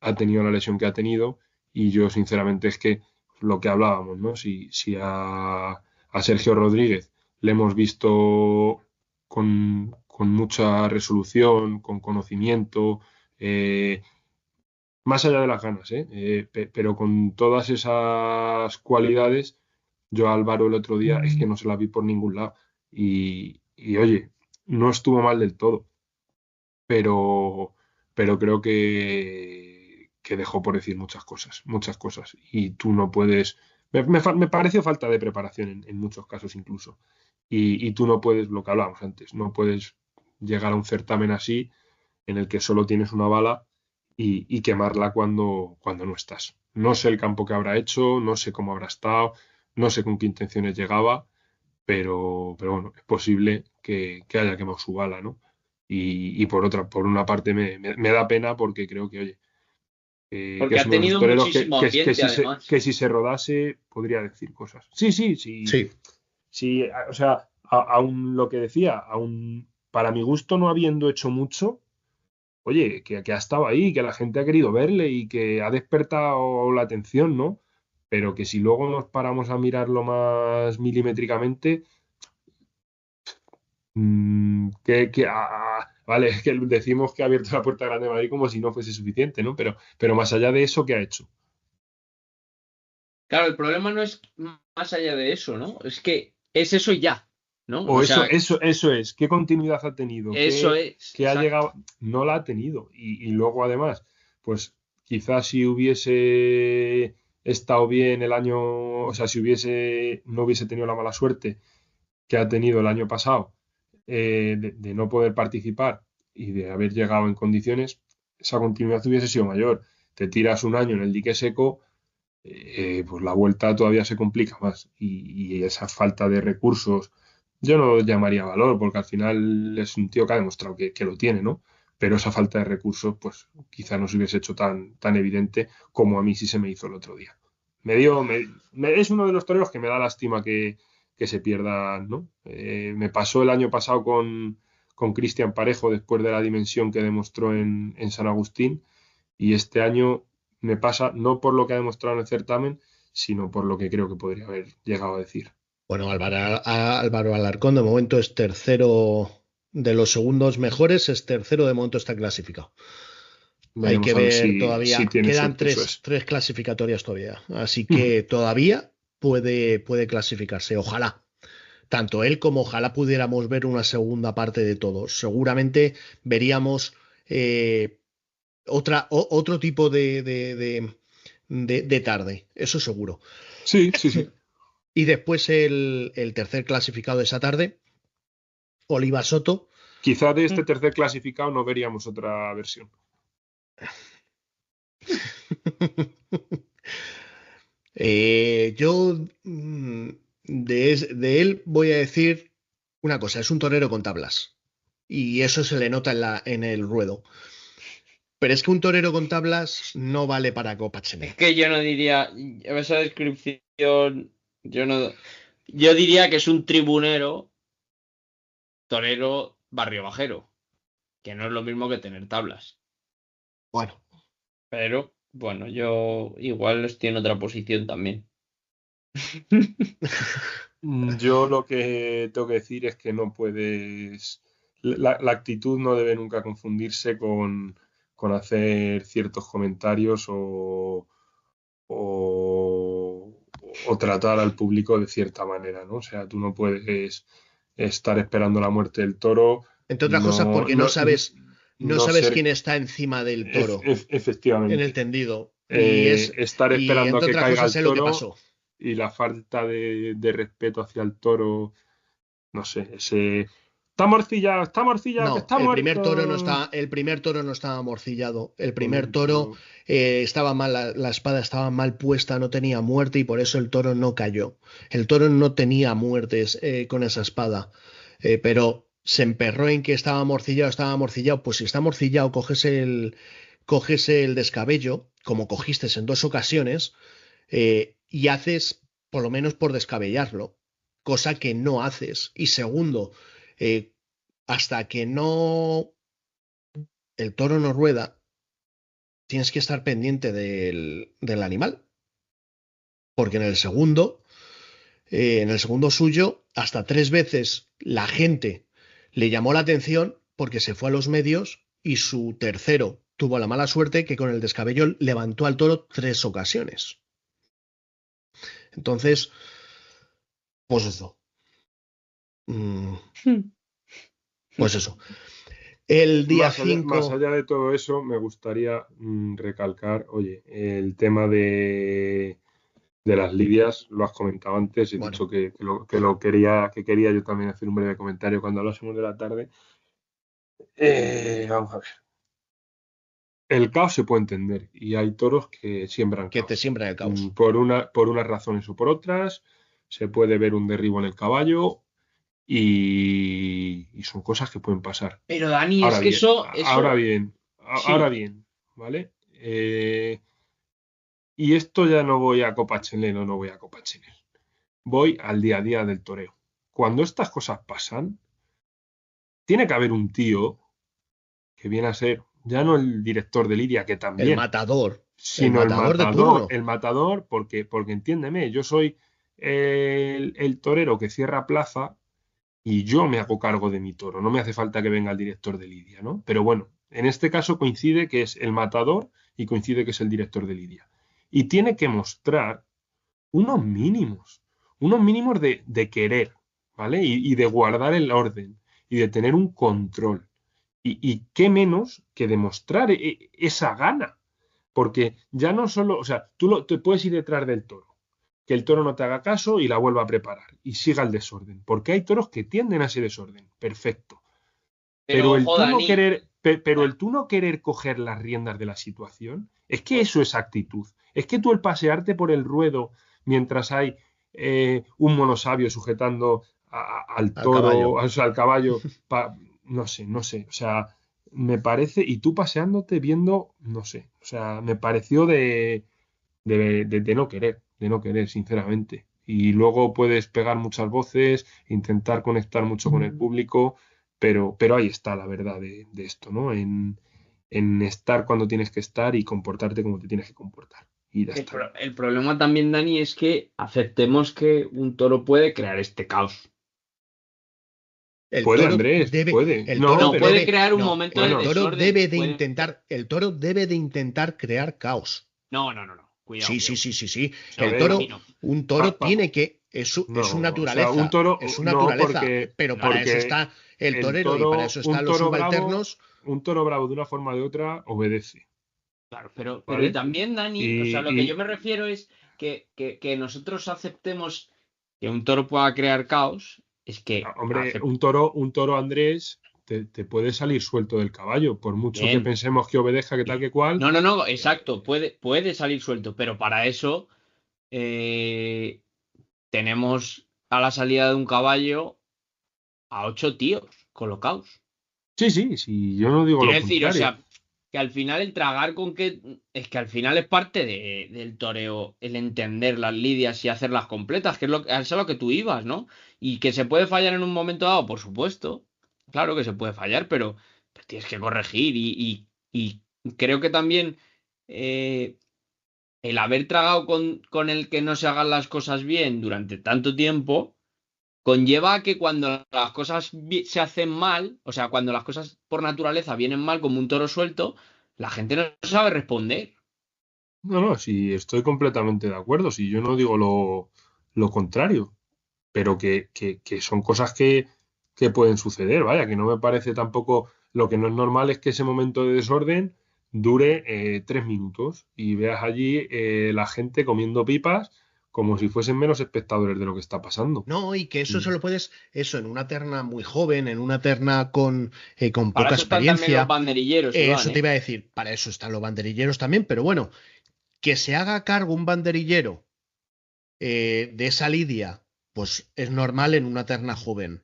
ha tenido la lesión que ha tenido y yo sinceramente es que lo que hablábamos, ¿no? Si a Sergio Rodríguez le hemos visto con mucha resolución, con conocimiento, eh, más allá de las ganas, ¿eh? Pero con todas esas cualidades, yo a Álvaro el otro día es que no se la vi por ningún lado y oye, no estuvo mal del todo, pero, pero creo que dejó por decir muchas cosas, muchas cosas. Y tú no puedes. Me pareció falta de preparación en muchos casos incluso. Y tú no puedes, lo que hablábamos antes, no puedes llegar a un certamen así en el que solo tienes una bala y quemarla cuando no estás. No sé el campo que habrá hecho, no sé cómo habrá estado, no sé con qué intenciones llegaba, pero bueno, es posible que haya quemado su bala, ¿no? Y por una parte me da pena porque creo que, oye, que Porque es ha uno de esos tenido toreros muchísimo ambiente, además. que si se rodase podría decir cosas. Sí, sí, sí, Sí, sí, o sea, aún lo que decía, aún para mi gusto no habiendo hecho mucho, oye, que ha estado ahí, que la gente ha querido verle y que ha despertado la atención, ¿no? Pero que si luego nos paramos a mirarlo más milimétricamente, vale, es que decimos que ha abierto la puerta grande de Madrid como si no fuese suficiente, ¿no? Pero más allá de eso, ¿qué ha hecho? Claro, el problema no es más allá de eso, ¿no? Es que es eso y ya, ¿no? O O sea, eso es, ¿qué continuidad ha tenido? eso es, ¿Qué ha exacto. llegado? No la ha tenido. Y luego, además, pues quizás si hubiese estado bien el año, o sea, si no hubiese tenido la mala suerte que ha tenido el año pasado, de no poder participar y de haber llegado en condiciones, esa continuidad hubiese sido mayor. Te tiras un año en el dique seco, pues la vuelta todavía se complica más. Y esa falta de recursos, yo no lo llamaría valor, porque al final es un tío que ha demostrado que lo tiene, ¿no? Pero esa falta de recursos, pues quizá no se hubiese hecho tan evidente como a mí sí se me hizo el otro día. Es uno de los toreros que me da lástima que se pierda, ¿no? Me pasó el año pasado con Cristian Parejo después de la dimensión que demostró en San Agustín y este año me pasa no por lo que ha demostrado en el certamen, sino por lo que creo que podría haber llegado a decir. Bueno, Álvaro Alarcón de momento es tercero de los segundos mejores, es tercero, de momento está clasificado. Hay que Veremos a ver ver si todavía, tiene quedan suerte, eso es. tres clasificatorias todavía, así que todavía puede clasificarse, ojalá. Tanto él como ojalá pudiéramos ver una segunda parte de todos. Seguramente veríamos eh, otro tipo de tarde, eso seguro. Sí, sí, sí. Y después el tercer clasificado de esa tarde, Oliva Soto. Quizá de este tercer clasificado no veríamos otra versión. Yo de él voy a decir una cosa, es un torero con tablas. Y eso se le nota en el ruedo. Pero es que un torero con tablas no vale para Copa Es Chenel. que yo no diría, esa descripción, yo no, yo diría que es un tribunero, torero, barrio bajero, que no es lo mismo que tener tablas. Bueno, Pero, bueno, yo igual estoy en otra posición también. Yo lo que tengo que decir es que no puedes. La actitud no debe nunca confundirse con hacer ciertos comentarios o, o tratar al público de cierta manera, ¿no? O sea, tú no puedes estar esperando la muerte del toro, entre otras cosas no, porque no, no no sabes ser quién está encima del toro en el efectivamente. tendido. Estar Y esperando a entre que otras caiga cosas el sé lo que toro pasó. y la falta de respeto hacia el toro, no sé, ese está morcillado, que No, está muerto. el primer toro no estaba morcillado. El Por primer toro eso, estaba mal, la espada estaba mal puesta, no tenía muerte y por eso el toro no cayó. El toro no tenía muertes con esa espada, pero se emperró en que estaba morcillado, estaba morcillado. Pues si está morcillado, coges el descabello, como cogiste en dos ocasiones, y haces por lo menos por descabellarlo, cosa que no haces. Y segundo, eh, hasta que no el toro no rueda, tienes que estar pendiente del animal, porque en el segundo suyo, hasta tres veces la gente le llamó la atención porque se fue a los medios y su tercero tuvo la mala suerte que con el descabello levantó al toro tres ocasiones. Entonces, pues eso. Mm, pues eso. El día más 5. allá de todo eso, me gustaría recalcar, oye, el tema de las lidias, lo has comentado antes, he Bueno, dicho que quería yo también hacer un breve comentario cuando hablásemos de la tarde. Vamos a ver. El caos se puede entender y hay toros que siembran que te caos. siembra el caos. Por unas razones o por otras, se puede ver un derribo en el caballo y son cosas que pueden pasar. Pero Dani, es Ahora que bien, eso, ahora sí. bien, ¿vale? Y esto ya no voy a Copa Chenel o no voy a Copa Chenel. Voy al día a día del toreo. Cuando estas cosas pasan, tiene que haber un tío que viene a ser ya no el director de lidia, que también, El sino matador de turno. el matador, porque entiéndeme, yo soy el torero que cierra plaza y yo me hago cargo de mi toro, no me hace falta que venga el director de lidia, ¿no? Pero bueno, en este caso coincide que es el matador y coincide que es el director de lidia. Y tiene que mostrar unos mínimos, unos mínimos de querer, ¿vale? Y de guardar el orden y de tener un control. Y qué menos que demostrar esa gana. Porque ya no solo, o sea, te puedes ir detrás del toro, que el toro no te haga caso y la vuelva a preparar y siga el desorden. Porque hay toros que tienden a ese desorden. Perfecto. Pero ojo, Dani. Pero el tú no querer coger las riendas de la situación, es que eso es actitud. Es que tú el pasearte por el ruedo mientras hay un monosabio sujetando al Al toro, caballo. o sea, al caballo, no sé, no sé. O sea, me parece, y tú paseándote viendo, no sé. O sea, me pareció de no querer, sinceramente. Y luego puedes pegar muchas voces, intentar conectar mucho con el público, pero ahí está la verdad de esto, ¿no? En estar cuando tienes que estar y comportarte como te tienes que comportar. y ya está. El problema también, Dani, es que aceptemos que un toro puede crear este caos. El Puede, toro Andrés, debe, puede. el No, toro No, pero puede debe, crear un no, momento de el bueno, toro desorden. debe de puede- intentar, el toro debe de intentar crear caos. No. Cuidado, Sí, sí, cuidado. sí, sí, sí. O sea, El a para ver, mí toro, no. un toro tiene que, es su no, o sea, un naturaleza, toro, es su no, naturaleza, pero para eso porque está el el torero y para toro, eso están los subalternos. un toro bravo de una forma o de otra obedece, Claro, pero y ¿vale? también, Dani, o sea, lo que yo Y me refiero es que nosotros aceptemos que un toro pueda crear caos, es que hombre, un toro Andrés te puede salir suelto del caballo, por mucho que bien. pensemos que obedezca, que tal que cual. No, exacto, puede salir suelto, pero para eso eh, tenemos a la salida de un caballo a 8 tíos colocados. Sí, sí, sí, yo no digo Quiero lo decir, o contrario. sea, que al final el tragar con que. Es que al final es parte del toreo, el entender las lidias y hacerlas completas, que es a lo que tú ibas, ¿no? Y que se puede fallar en un momento dado, por supuesto. Claro que se puede fallar, pero tienes que corregir. Y creo que también eh, el haber tragado con el que no se hagan las cosas bien durante tanto tiempo conlleva a que cuando las cosas se hacen mal, o sea, cuando las cosas por naturaleza vienen mal como un toro suelto, la gente no sabe responder. No, no, sí, estoy completamente de acuerdo, sí, yo no digo lo contrario, pero que son cosas que pueden suceder, vaya, que no me parece tampoco, lo que no es normal es que ese momento de desorden dure 3 minutos y veas allí la gente comiendo pipas como si fuesen menos espectadores de lo que está pasando. No, y que eso Mm. se lo puedes, eso en una terna muy joven, en una terna con Para poca eso están también los experiencia, banderilleros, Iván, eso te ¿eh? iba a decir, para eso están los banderilleros también, pero bueno, que se haga cargo un banderillero de esa lidia, pues es normal en una terna joven,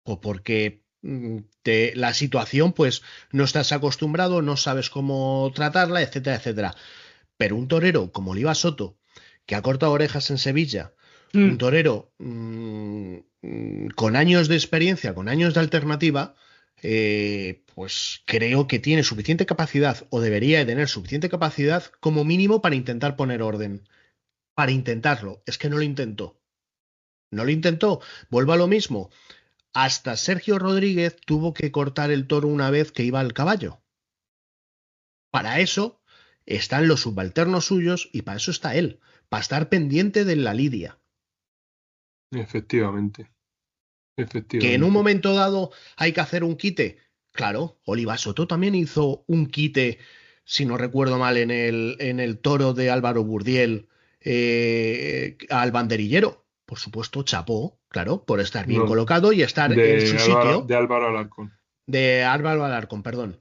o porque la situación, pues no estás acostumbrado, no sabes cómo tratarla, etcétera, etcétera. Pero un torero como Oliva Soto, que ha cortado orejas en Sevilla, un Mm. torero con años de experiencia, con años de alternativa, pues creo que tiene suficiente capacidad o debería de tener suficiente capacidad como mínimo para intentar poner orden. Para intentarlo. Es que no lo intentó. No lo intentó. Vuelvo a lo mismo. Hasta Sergio Rodríguez tuvo que cortar el toro una vez que iba al caballo. Para eso están los subalternos suyos y para eso está él. Para estar pendiente de la lidia. Efectivamente, Que en un efectivamente. momento dado hay que hacer un quite. Claro, Oliva Soto también hizo un quite, si no recuerdo mal, en el toro de Álvaro Burdiel al banderillero. Por supuesto, chapó, claro, por estar bien No, colocado y estar en su De sitio Álvaro Alarcón. de Álvaro Alarcón, perdón.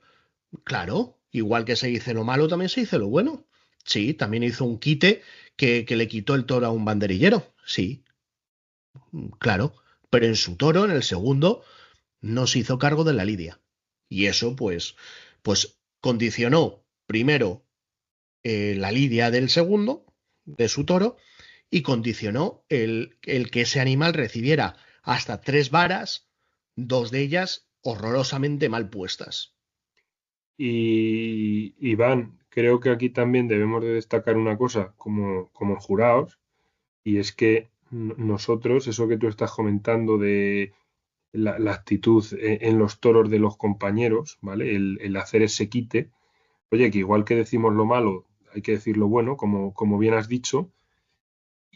Claro, igual que se dice lo malo, también se dice lo bueno. Sí, también hizo un quite que le quitó el toro a un banderillero. Sí, claro. Pero en su toro, en el segundo, no se hizo cargo de la lidia. Y eso, pues condicionó primero la lidia del segundo, de su toro, y condicionó el que ese animal recibiera hasta 3 varas, 2 de ellas horrorosamente mal puestas. Y Iván, creo que aquí también debemos de destacar una cosa como jurados, y es que nosotros, eso que tú estás comentando de la actitud en los toros de los compañeros, ¿vale? El hacer ese quite, oye, que igual que decimos lo malo, hay que decir lo bueno, como bien has dicho,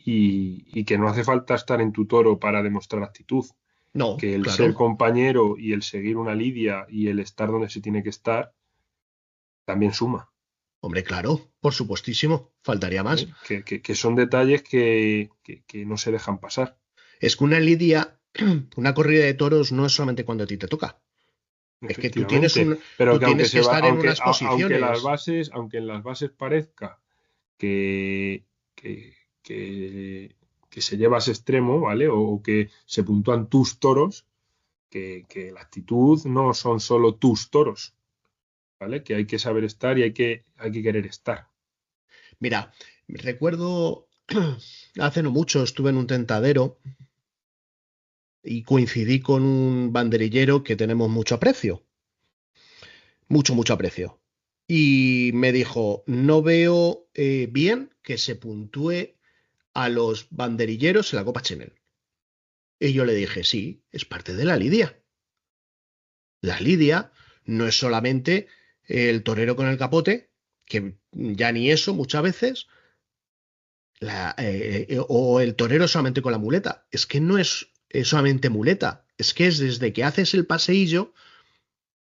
y que no hace falta estar en tu toro para demostrar actitud, No, que el ser claro. compañero y el seguir una lidia y el estar donde se tiene que estar también suma. Hombre, claro, por supuestísimo, faltaría más. ¿Eh? Que son detalles que no se dejan pasar. Es que una lidia, una corrida de toros no es solamente cuando a ti te toca. Es que tú tienes Efectivamente, pero tú que aunque tienes que se va, estar en unas posiciones. aunque en las bases parezca que, que, que se lleva a ese extremo, ¿vale? O que se puntúan tus toros, que la actitud no son solo tus toros, ¿vale? Que hay que saber estar y hay que querer estar. Mira, recuerdo hace no mucho estuve en un tentadero y coincidí con un banderillero que tenemos mucho aprecio. Mucho, mucho aprecio. y me dijo, no veo bien que se puntúe a los banderilleros en la Copa Chenel. Y yo le dije, sí, es parte de la lidia. La lidia no es solamente el torero con el capote, que ya ni eso muchas veces, o el torero solamente con la muleta. Es que no es solamente muleta, es que es desde que haces el paseillo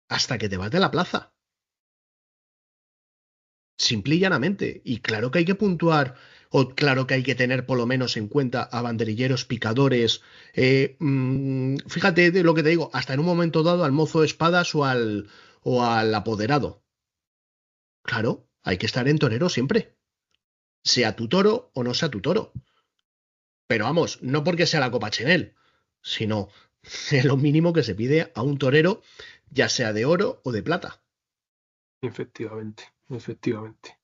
hasta que te vas de la plaza. Simple y llanamente. Y claro que hay que puntuar, o claro que hay que tener por lo menos en cuenta a banderilleros, picadores. Fíjate de lo que te digo, hasta en un momento dado al mozo de espadas o al apoderado. Claro, hay que estar en torero siempre, sea tu toro o no sea tu toro. Pero vamos, no porque sea la Copa Chenel, sino es lo mínimo que se pide a un torero, ya sea de oro o de plata. Efectivamente, efectivamente.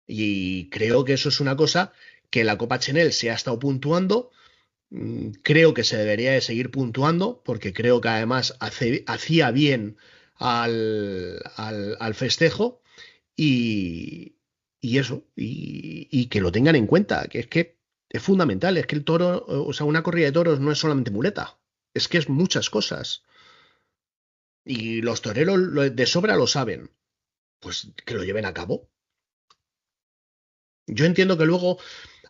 Y creo que eso es una cosa que la Copa Chenel se ha estado puntuando. Creo que se debería de seguir puntuando, porque creo que además hacía bien al festejo y, y eso, y que lo tengan en cuenta, que es fundamental, es que el toro, o sea, una corrida de toros no es solamente muleta, es que es muchas cosas. Y los toreros de sobra lo saben, pues que lo lleven a cabo. Yo entiendo que luego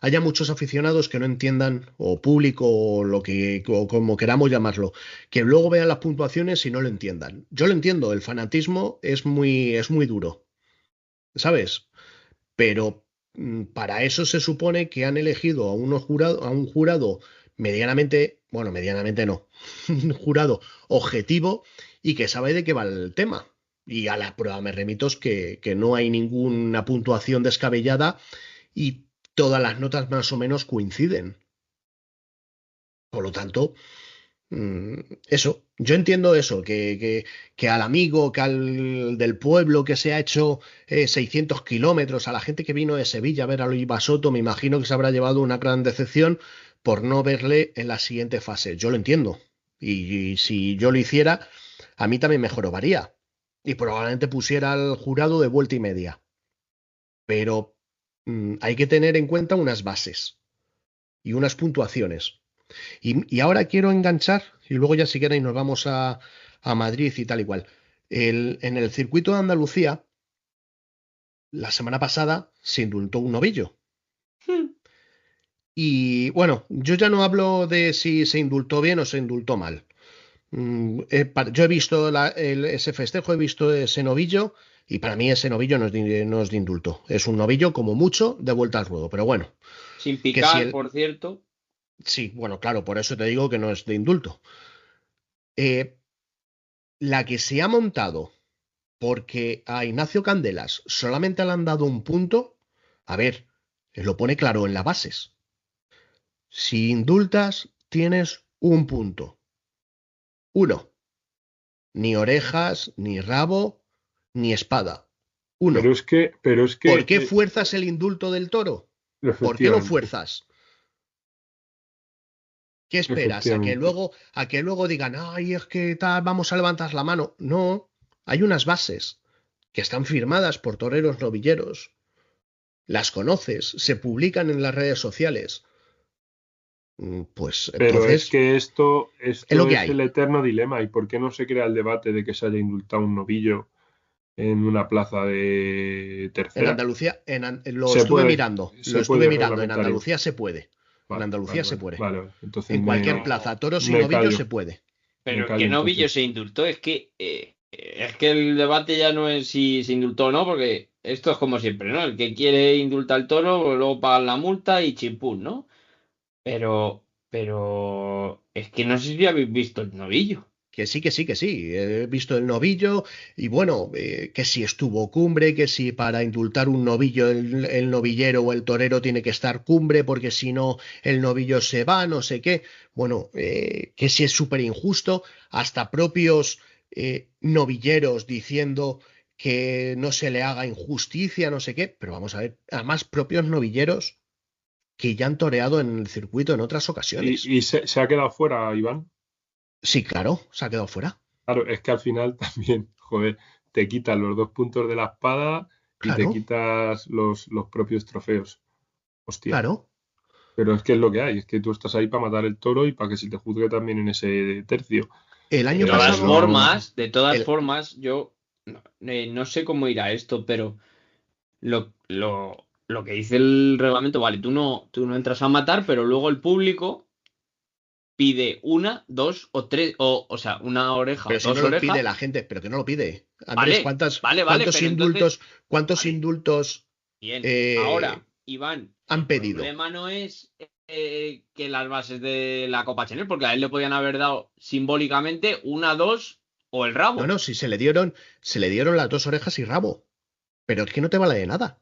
haya muchos aficionados que no entiendan, o público, o lo que, o como queramos llamarlo, que luego vean las puntuaciones y no lo entiendan. Yo lo entiendo, el fanatismo es muy duro, ¿sabes? Pero para eso se supone que han elegido a un jurado medianamente, bueno, medianamente no, un jurado objetivo y que sabe de qué va el tema. Y a la prueba me remito es que no hay ninguna puntuación descabellada y todas las notas más o menos coinciden. Por lo tanto, eso, yo entiendo eso, que al amigo, que al del pueblo que se ha hecho 600 kilómetros, a la gente que vino de Sevilla a ver a Luis Basoto, me imagino que se habrá llevado una gran decepción por no verle en la siguiente fase. Yo lo entiendo. Y si yo lo hiciera, a mí también me jorobaría. Y probablemente pusiera al jurado de vuelta y media. Pero hay que tener en cuenta unas bases y unas puntuaciones. Y ahora quiero enganchar, y luego ya si queréis nos vamos a Madrid y tal igual. En el circuito de Andalucía, la semana pasada se indultó un novillo. Y bueno, yo ya no hablo de si se indultó bien o se indultó mal. Yo he visto ese festejo, he visto ese novillo, y para mí ese novillo no es de indulto. Es un novillo como mucho de vuelta al ruedo. Pero bueno, Sin que si picar, el... por cierto. Sí, bueno, claro, por eso te digo que no es de indulto. Eh, la que se ha montado porque a Ignacio Candelas solamente le han dado un punto, a ver, lo pone claro en las bases. Si indultas, tienes un punto. Uno. Ni orejas, ni rabo, ni espada. Pero Uno. es que, pero es que, ¿Por qué fuerzas el indulto del toro? ¿Por qué lo efectivamente, fuerzas? ¿Qué esperas? efectivamente. A que luego digan, ay, es que tal, vamos a levantar la mano. No, hay unas bases que están firmadas por toreros novilleros. Las conoces, se publican en las redes sociales. Pues Pero es entonces que esto, es lo esto que es hay. el eterno dilema. ¿Y por qué no se crea el debate de que se haya indultado un novillo en una plaza de En tercera? Andalucía, lo estuve Se estuve puede mirando, en reglamentario. Andalucía se puede. En Vale, Andalucía vale, se vale, puede. vale, vale. Entonces En cualquier plaza, toros y me novillos se callo, puede. me Pero que callo novillo entonces. se indultó, es que el debate ya no es si se indultó o no, porque esto es como siempre, ¿no? El que quiere indultar al toro, pues luego paga la multa y chimpún, ¿no? Pero es que no sé si habéis visto el novillo. Que sí, que sí, que sí. He visto el novillo y bueno, que si estuvo cumbre, que si para indultar un novillo el novillero o el torero tiene que estar cumbre porque si no el novillo se va, no sé qué. Bueno, que si es súper injusto, hasta propios novilleros diciendo que no se le haga injusticia, no sé qué. Pero vamos a ver, además propios novilleros que ya han toreado en el circuito en otras ocasiones. Y se ha quedado fuera, Iván. Sí, claro, se ha quedado fuera. Claro, es que al final también, joder, te quitas los 2 puntos de la espada y te Claro, quitas los propios trofeos. Hostia. claro. Pero es que es lo que hay, es que tú estás ahí para matar el toro y para que se te juzgue también en ese tercio. El año De todas Pero pasado, de todas el- formas, yo no sé cómo irá esto, pero lo que dice el reglamento, vale, tú no entras a matar, pero luego el público pide una, dos o tres, o sea, una oreja pero o si no dos lo pide orejas. la gente, pero que no lo pide. Andrés, Vale, vale, pero entonces, cuántos vale, indultos bien. eh, Ahora, Iván, han el pedido? problema no es que las bases de la Copa Chanel, porque a él le podían haber dado simbólicamente una, dos o el No, rabo. no, si se le dieron las 2 orejas y rabo. Pero es que no te vale de nada.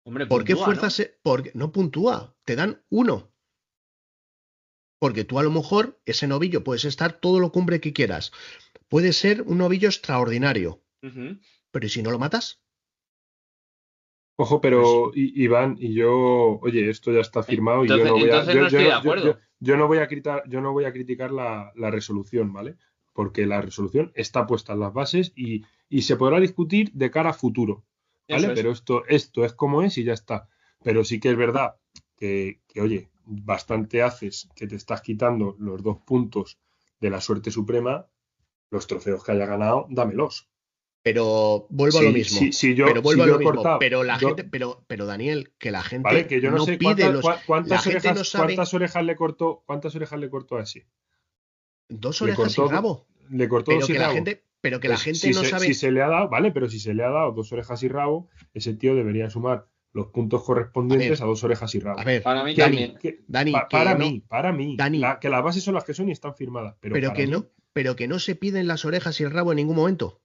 Hombre, ¿Por qué puntúa, fuerzas? ¿no? Porque no puntúa, te dan uno. Porque tú a lo mejor ese novillo puedes estar todo lo cumbre que quieras. Puede ser un novillo extraordinario. Ujú. Pero ¿y si no lo matas? ojo, Pues, pero Iván y yo, oye, esto ya está firmado y yo entonces, no voy a, entonces no estoy de acuerdo. yo no voy a yo no voy a criticar la resolución, ¿vale? Porque la resolución está puesta en las bases y se podrá discutir de cara a futuro, ¿vale? Eso es. Pero esto es como es y ya está. Pero sí que es verdad oye, bastante haces que te estás quitando los 2 puntos de la suerte suprema, los trofeos que haya ganado, dámelos. Pero vuelvo a lo mismo. Pero Si vuelvo a yo lo he mismo. cortado Pero la gente, pero Daniel, que la vale, gente que yo no no sé pide los. La gente no sabe cuántas orejas le cortó a ese. 2 orejas y rabo. Le cortó dos y rabo. Pero que la Pues gente no si sabe. se le ha dado, vale, pero si se le ha dado 2 orejas y rabo, ese tío debería sumar los puntos A correspondientes ver, a 2 orejas y a rabo. ver, Para mí Dani, también. Dani, que Para no. mí, para mí, Dani, que las bases son las que son y están firmadas, pero para mí, pero que no se piden las orejas y el rabo en ningún momento.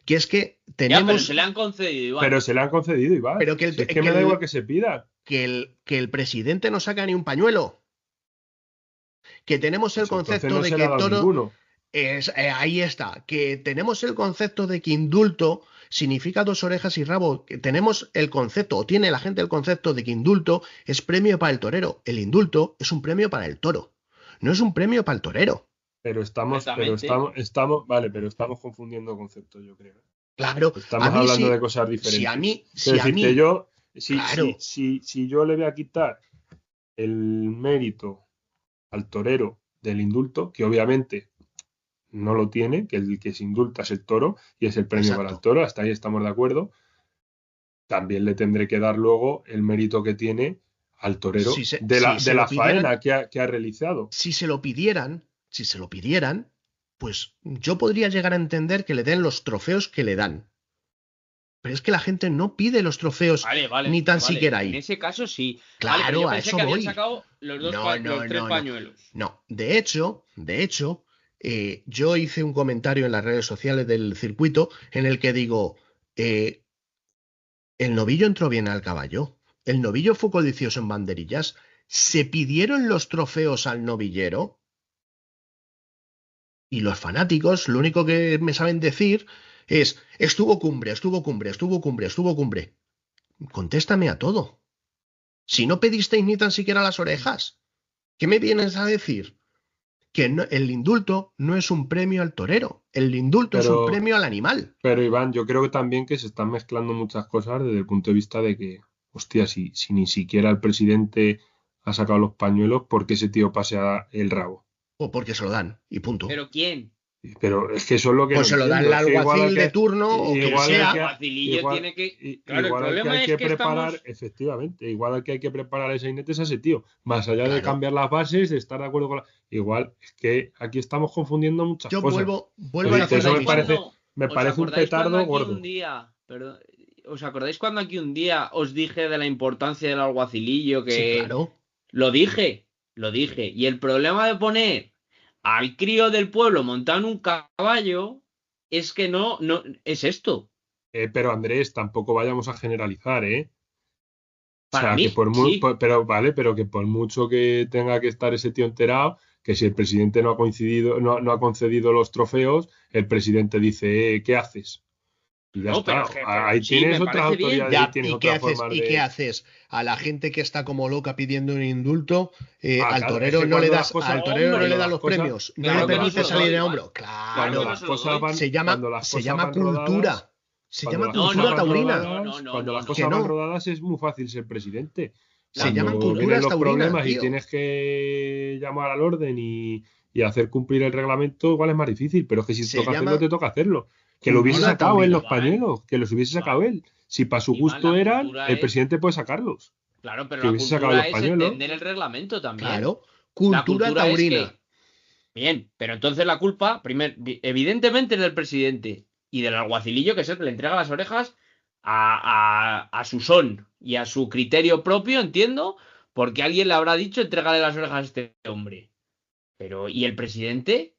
Que es que Ya, pero se tenemos. le han concedido, pero Iván. se le han concedido, Iván. Pero que el, Si es que que me da igual el, que se pida. que el presidente no saca ni un pañuelo. Que tenemos el Pues entonces concepto no de se le que ha dado toro. ninguno. Ahí está, que tenemos el concepto de que indulto significa 2 orejas y rabo, que tenemos el concepto, o tiene la gente el concepto de que indulto es premio para el torero. El indulto es un premio para el toro, no es un premio para el torero. Completamente. Vale, pero estamos confundiendo conceptos, yo creo. Claro, a Estamos mí hablando de sí, cosas si a diferentes. mí, Quiero si a decirte, mí, yo, claro, si yo le voy a quitar el mérito al torero del indulto, que obviamente no lo tiene, que el que se indulta es el toro y es el premio para el exacto. toro, hasta ahí estamos de acuerdo, también le tendré que dar luego el mérito que tiene al torero Si de se la lo pidieran, faena que ha realizado. si se lo pidieran, pues yo podría llegar a entender que le den los trofeos que le dan. Pero es que la gente no pide los trofeos Vale, vale, ni tan vale. siquiera En ahí. ese caso sí. Vale, pero yo Claro, a pensé eso que habían voy. sacado No, los no, tres no, no. pañuelos. No. De hecho, yo hice un comentario en las redes sociales del circuito en el que digo, eh, el novillo entró bien al caballo. El novillo fue codicioso en banderillas. ¿Se pidieron los trofeos al novillero? Y los fanáticos, lo único que me saben decir es, estuvo cumbre, estuvo cumbre, estuvo cumbre, estuvo cumbre. Contéstame a todo. Si no pedisteis ni tan siquiera las orejas, ¿qué me vienes a decir? Que el indulto no es un premio al torero, el indulto es un Pero, premio al animal. pero Iván, yo creo que también que se están mezclando muchas cosas desde el punto de vista de que, hostia, si ni siquiera el presidente ha sacado los pañuelos, ¿por qué ese tío pasea el rabo? O porque se lo dan, y punto. ¿Pero quién? Pero es que eso es lo que no Pues se lo da entiendo. el Es que alguacil de turno o quien Pero igual si el al sea. que, alguacilillo igual, tiene que... Claro, el igual al que hay problema es que que preparar, estamos... efectivamente, igual al que hay que preparar ese jinete es a ese tío. Más allá de Claro, cambiar las bases, de estar de acuerdo con la... Igual, es que aquí estamos confundiendo muchas yo cosas. vuelvo Es a ¿Os decir, decir lo eso mismo. me os parece un acordáis cuando petardo aquí un gordo. día... Perdón, ¿os acordáis cuando aquí un día os dije de la importancia del alguacilillo? Sí, Que claro. lo dije. Y el problema de poner al crío del pueblo montado en un caballo es que no, es esto. Pero Andrés, tampoco vayamos a generalizar, ¿eh? O Para sea, que mí, sí. pero vale, pero que por mucho que tenga que estar ese tío enterado, que si el presidente no ha coincidido, no ha concedido los trofeos, el presidente dice, ¿qué haces? Y ya No, está. pero que- pero Ahí sí, tienes me otras parece bien. autoridades Ya, y tienes ¿y qué otras haces? formas ¿Y de... qué haces? A la gente que está como loca pidiendo un indulto, al Claro, es torero que no le cuando das, las cosas, al torero no le Hombre, das las los cosas, premios, no le claro que no se permite lo salir doy, en Iván. hombro. Claro cuando que no Claro, las se lo cosas doy. van, se llama, cuando las se cosas llama van rodadas, cultura. Se cuando llama las No, cosas cultura no, van taurina. rodadas, no, cuando no, las no. Que cosas van no. rodadas es muy fácil ser presidente. Se La llaman Cuando vienen culturas los taurinas, problemas y tío. tienes que llamar al orden y hacer cumplir el reglamento, igual es más difícil, pero es que si te Se toca hacerlo, llama te toca hacerlo. Que lo hubiese cultura sacado él taurina. los pañuelos, que los hubiese sacado Iván, él. Si para su Iván, gusto la eran, cultura el es. presidente puede sacarlos. Claro, pero Que la hubiese sacado los cultura es pañuelos. entender el reglamento también. Claro, La cultura cultura es taurina. que. Bien, pero entonces la culpa, evidentemente es del presidente y del alguacilillo, que es el que le entrega las orejas a su son y a su criterio propio, entiendo, porque alguien le habrá dicho entrégale las orejas a este hombre. Pero, ¿y el presidente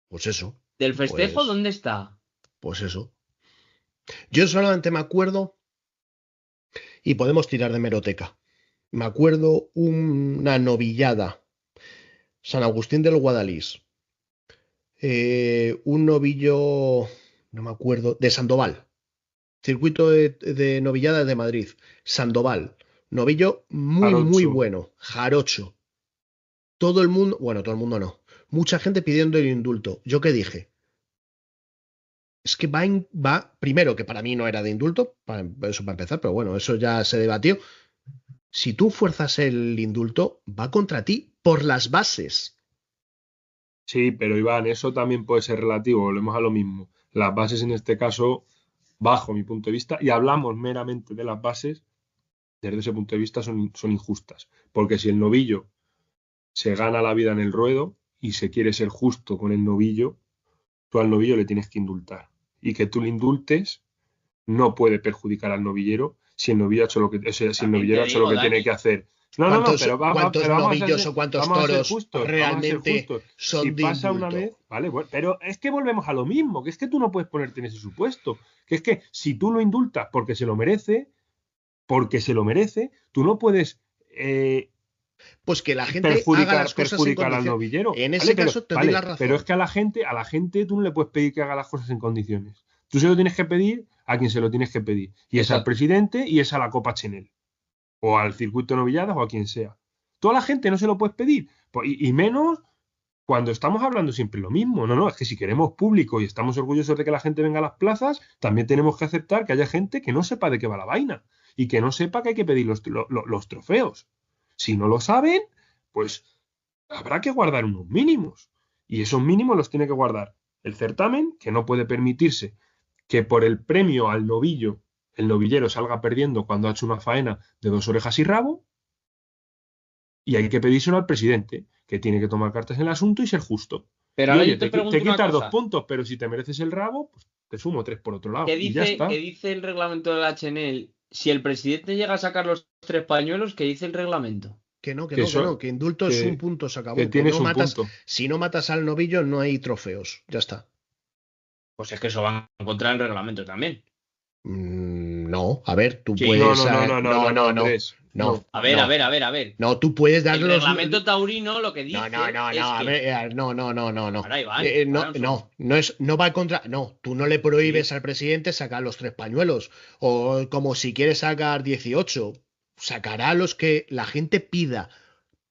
Pues eso, del festejo pues, dónde está? pues eso. Yo solamente me acuerdo, y podemos tirar de meroteca. Me acuerdo una novillada, San Agustín del Guadalís, un novillo, no me acuerdo, de Sandoval, circuito de novilladas de Madrid, Sandoval, novillo muy, muy Jarocho. bueno, jarocho. Todo el mundo, bueno, todo el mundo no, mucha gente pidiendo el indulto. ¿Yo qué dije? Es que va, primero, que para mí no era de indulto, eso para empezar, pero bueno, eso ya se debatió. Si tú fuerzas el indulto, va contra ti por las bases. Sí, pero Iván, eso también puede ser relativo, volvemos a lo mismo. Las bases en este caso, bajo mi punto de vista, y hablamos meramente de las bases, desde ese punto de vista son injustas. Porque si el novillo se gana la vida en el ruedo y se quiere ser justo con el novillo, tú al novillo le tienes que indultar. Y que tú le indultes no puede perjudicar al novillero si el novillo ha hecho lo que, o sea, si el También novillero te ha hecho lo digo, que tiene Dani, que hacer. No, ¿Cuántos, pero, cuántos pero novillos o cuántos vamos a ser toros justos, vamos a ser realmente justos. Si son de pasa una indulto? vez, vale, bueno, pero es que volvemos a lo mismo, que es que tú no puedes ponerte en ese supuesto, que es que si tú lo indultas porque se lo merece, tú no puedes Pues que la gente haga las cosas en perjudicar al condiciones. novillero. En ¿Vale? ese caso te doy la Pero es razón. que a la gente tú no le puedes pedir que haga las cosas en condiciones. Tú se lo tienes que pedir a quien se lo tienes que pedir. Y es al exacto. presidente y es a la Copa Chenel. O al circuito de novilladas o a quien sea. Toda la gente no se lo puedes pedir. Y menos cuando estamos hablando siempre lo mismo. No, es que si queremos público y estamos orgullosos de que la gente venga a las plazas, también tenemos que aceptar que haya gente que no sepa de qué va la vaina. Y que no sepa que hay que pedir los trofeos. Si no lo saben, pues habrá que guardar unos mínimos. Y esos mínimos los tiene que guardar el certamen, que no puede permitirse que por el premio al novillo, el novillero salga perdiendo cuando ha hecho una faena de 2 orejas y rabo. Y hay que pedírselo al presidente, que tiene que tomar cartas en el asunto y ser justo. Pero Y ahora oye, yo te te pregunto una quitas 2 cosa. puntos, pero si te mereces el rabo, pues te sumo 3 por otro lado. Y ya ¿Qué está. dice el reglamento de la HNL? Si el presidente llega a sacar los 3 pañuelos, ¿qué dice el reglamento? Que no, que Que no, que eso, no, que indulto es un punto, se acabó. que Que tienes no un matas, punto. si no matas al novillo, no hay trofeos. Ya está. Pues es que eso va en contra del reglamento también. No, a ver, tú Sí. puedes. No, Andrés. No. A ver, no. a ver. No, tú puedes dar El los. reglamento taurino lo que dice No, es a que... ver, no. Ahora, Iván, No va contra. No, tú no le prohíbes al presidente sacar los 3 pañuelos. O como si quiere sacar 18, sacará los que la gente pida.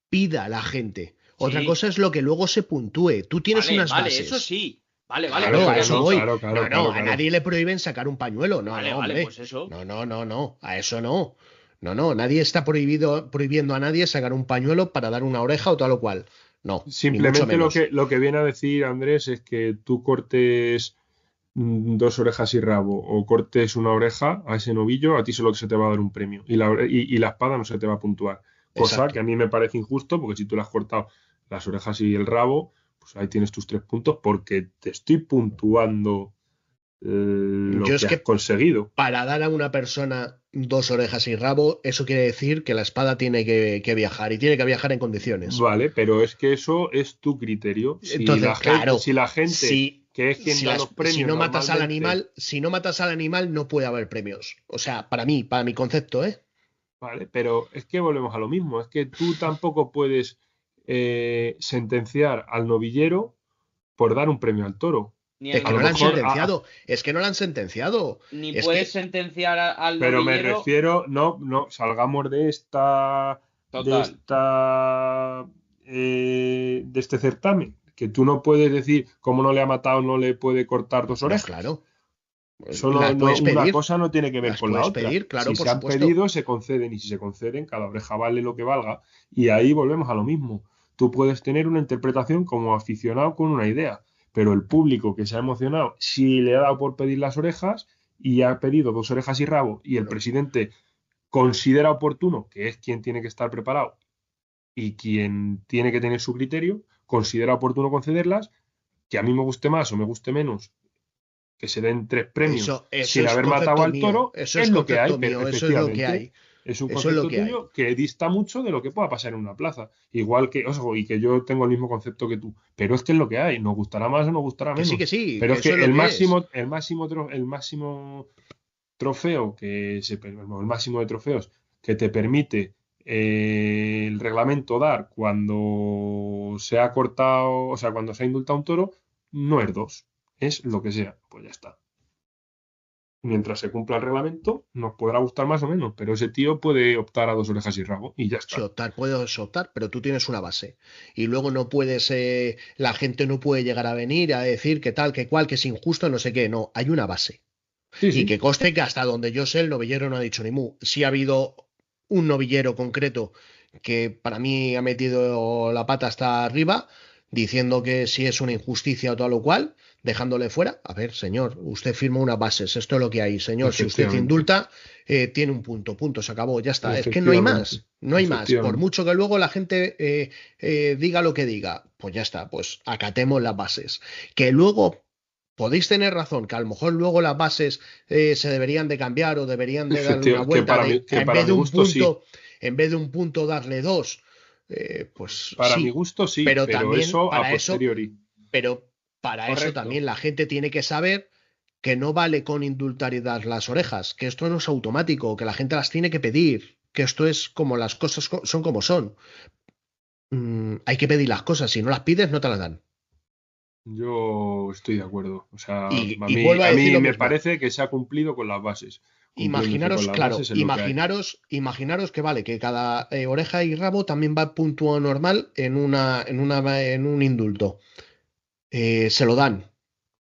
Pida la gente. Otra Sí. cosa es lo que luego se puntúe. Tú tienes unas bases. eso sí. Vale, Claro, pero a que eso voy. Claro. A nadie le prohíben sacar un pañuelo. No, Vale, hombre. pues eso. No, a eso no. No, nadie está prohibiendo a nadie sacar un pañuelo para dar una oreja o tal o cual. No, Simplemente ni mucho menos. lo que viene a decir Andrés es que tú cortes 2 orejas y rabo o cortes una oreja a ese novillo, a ti solo se te va a dar un premio y la espada no se te va a puntuar. Cosa Exacto. que a mí me parece injusto porque si tú le has cortado las orejas y el rabo, pues ahí tienes tus 3 puntos porque te estoy puntuando lo Yo que es has que conseguido. para dar a una persona 2 orejas y rabo, eso quiere decir que la espada tiene que viajar y tiene que viajar en condiciones. Vale, pero es que eso es tu criterio. Entonces, claro, si la gente que es quien da los premios si no matas al normalmente- animal, no puede haber premios. O sea, para mi concepto, ¿eh? Vale, pero es que volvemos a lo mismo. Es que tú tampoco puedes sentenciar al novillero por dar un premio al toro. Ni Es el que A no lo la han novillo, mejor, sentenciado. Es que no la han sentenciado. ni Es puedes que, sentenciar al pero me novillero. refiero, no, salgamos de Total. esta, de este certamen, que tú no puedes decir, como no le ha matado, no le puede cortar dos no, orejas. claro. Eso Las puedes una pedir. cosa no tiene que ver Las con la puedes otra. pedir, claro, Si por se han supuesto. pedido, se conceden, y si se conceden, cada oreja vale lo que valga. Y ahí volvemos a lo mismo. Tú puedes tener una interpretación como aficionado con una idea, pero el público que se ha emocionado, si le ha dado por pedir las orejas y ha pedido dos orejas y rabo, y el No. presidente considera oportuno, que es quien tiene que estar preparado y quien tiene que tener su criterio, considera oportuno concederlas, que a mí me guste más o me guste menos, que se den tres premios Eso sin es haber matado concepto al mío. toro, Eso es es lo que hay, concepto pero mío. Eso es lo que efectivamente hay. es un Eso es lo concepto que hay. tuyo que dista mucho de lo que pueda pasar en una plaza. Igual que, ojo, y que yo tengo el mismo concepto que tú, pero es que es lo que hay, nos gustará más o nos gustará Que menos. sí, Pero que es que eso es lo que es. el máximo trofeo el máximo de trofeos que te permite el reglamento dar cuando se ha cortado, o sea, cuando se ha indultado un toro, no es dos, es lo que sea, pues ya está. Mientras se cumpla el reglamento, nos podrá gustar más o menos, pero ese tío puede optar a dos orejas y rabo y ya Si está. optar, puedes optar, pero tú tienes una base. Y luego no puedes, la gente no puede llegar a venir a decir que tal, que cual, que es injusto, no sé qué. No, hay una base. Sí, Y sí, que conste que hasta donde yo sé, el novillero no ha dicho ni mu. Sí ha habido un novillero concreto que para mí ha metido la pata hasta arriba, diciendo que si es una injusticia o tal o cual, dejándole fuera. A ver, señor, usted firma unas bases, esto es lo que hay. Señor, si usted efectivamente, indulta, tiene un punto, se acabó, ya está. Es que no hay efectivamente, más, no hay más. Por efectivamente. mucho que luego la gente diga lo que diga, pues ya está, pues acatemos las bases. Que luego podéis tener razón, que a lo mejor luego las bases se deberían de cambiar o deberían de darle una Que vuelta de, que para mi gusto sí. en vez de un punto darle dos, pues Para mi sí, gusto sí, pero pero también eso a posteriori. pero para eso Correcto. también la gente tiene que saber que no vale con indultar y dar las orejas, que esto no es automático, que la gente las tiene que pedir, que esto es como las cosas son como son. Hay que pedir las cosas, si no las pides no te las dan. Yo estoy de acuerdo. O sea, Y vuelvo a a decir mí lo me mismo. parece que se ha cumplido con las bases. Cumpliéndose con Imaginaros, las claro, bases es lo que hay. imaginaros que vale, que cada oreja y rabo también va puntuado normal en un indulto. Se lo dan,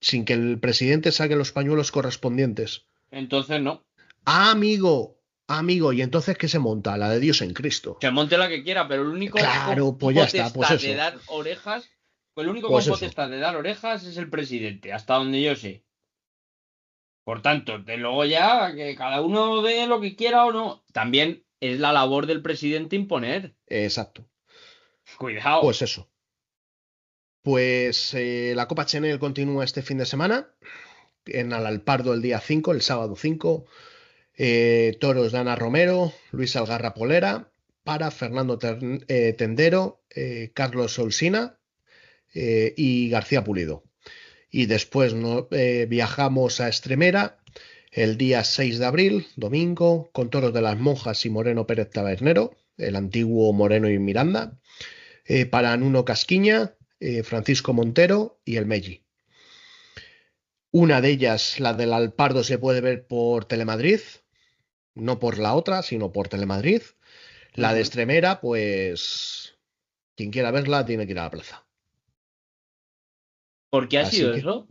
sin que el presidente saque los pañuelos correspondientes. Entonces no. Ah, amigo, y entonces ¿qué se monta? La de Dios en Cristo. Que monte la que quiera, pero el único con Claro, pues ya está, pues potestad de eso, dar orejas, el único pues con eso. potestad de dar orejas es el presidente, hasta donde yo sé. Por tanto, de luego ya que cada uno dé lo que quiera o no. También es la labor del presidente imponer. Exacto. Cuidado. Pues eso. Pues la Copa Chanel continúa este fin de semana en Alalpardo el día 5, el sábado 5. Toros de Ana Romero, Luis Algarra Polera, para Fernando Tendero, Carlos Olsina y García Pulido. Y después viajamos a Extremera el día 6 de abril, domingo, con Toros de las Monjas y Moreno Pérez Tabernero, el antiguo Moreno y Miranda, para Nuno Casquiña, Francisco Montero y el Melli. Una de ellas, la del Alpardo, se puede ver por Telemadrid, no por la otra, sino por Telemadrid. La de Extremera, pues quien quiera verla tiene que ir a la plaza. ¿Por qué ha Así sido que, eso?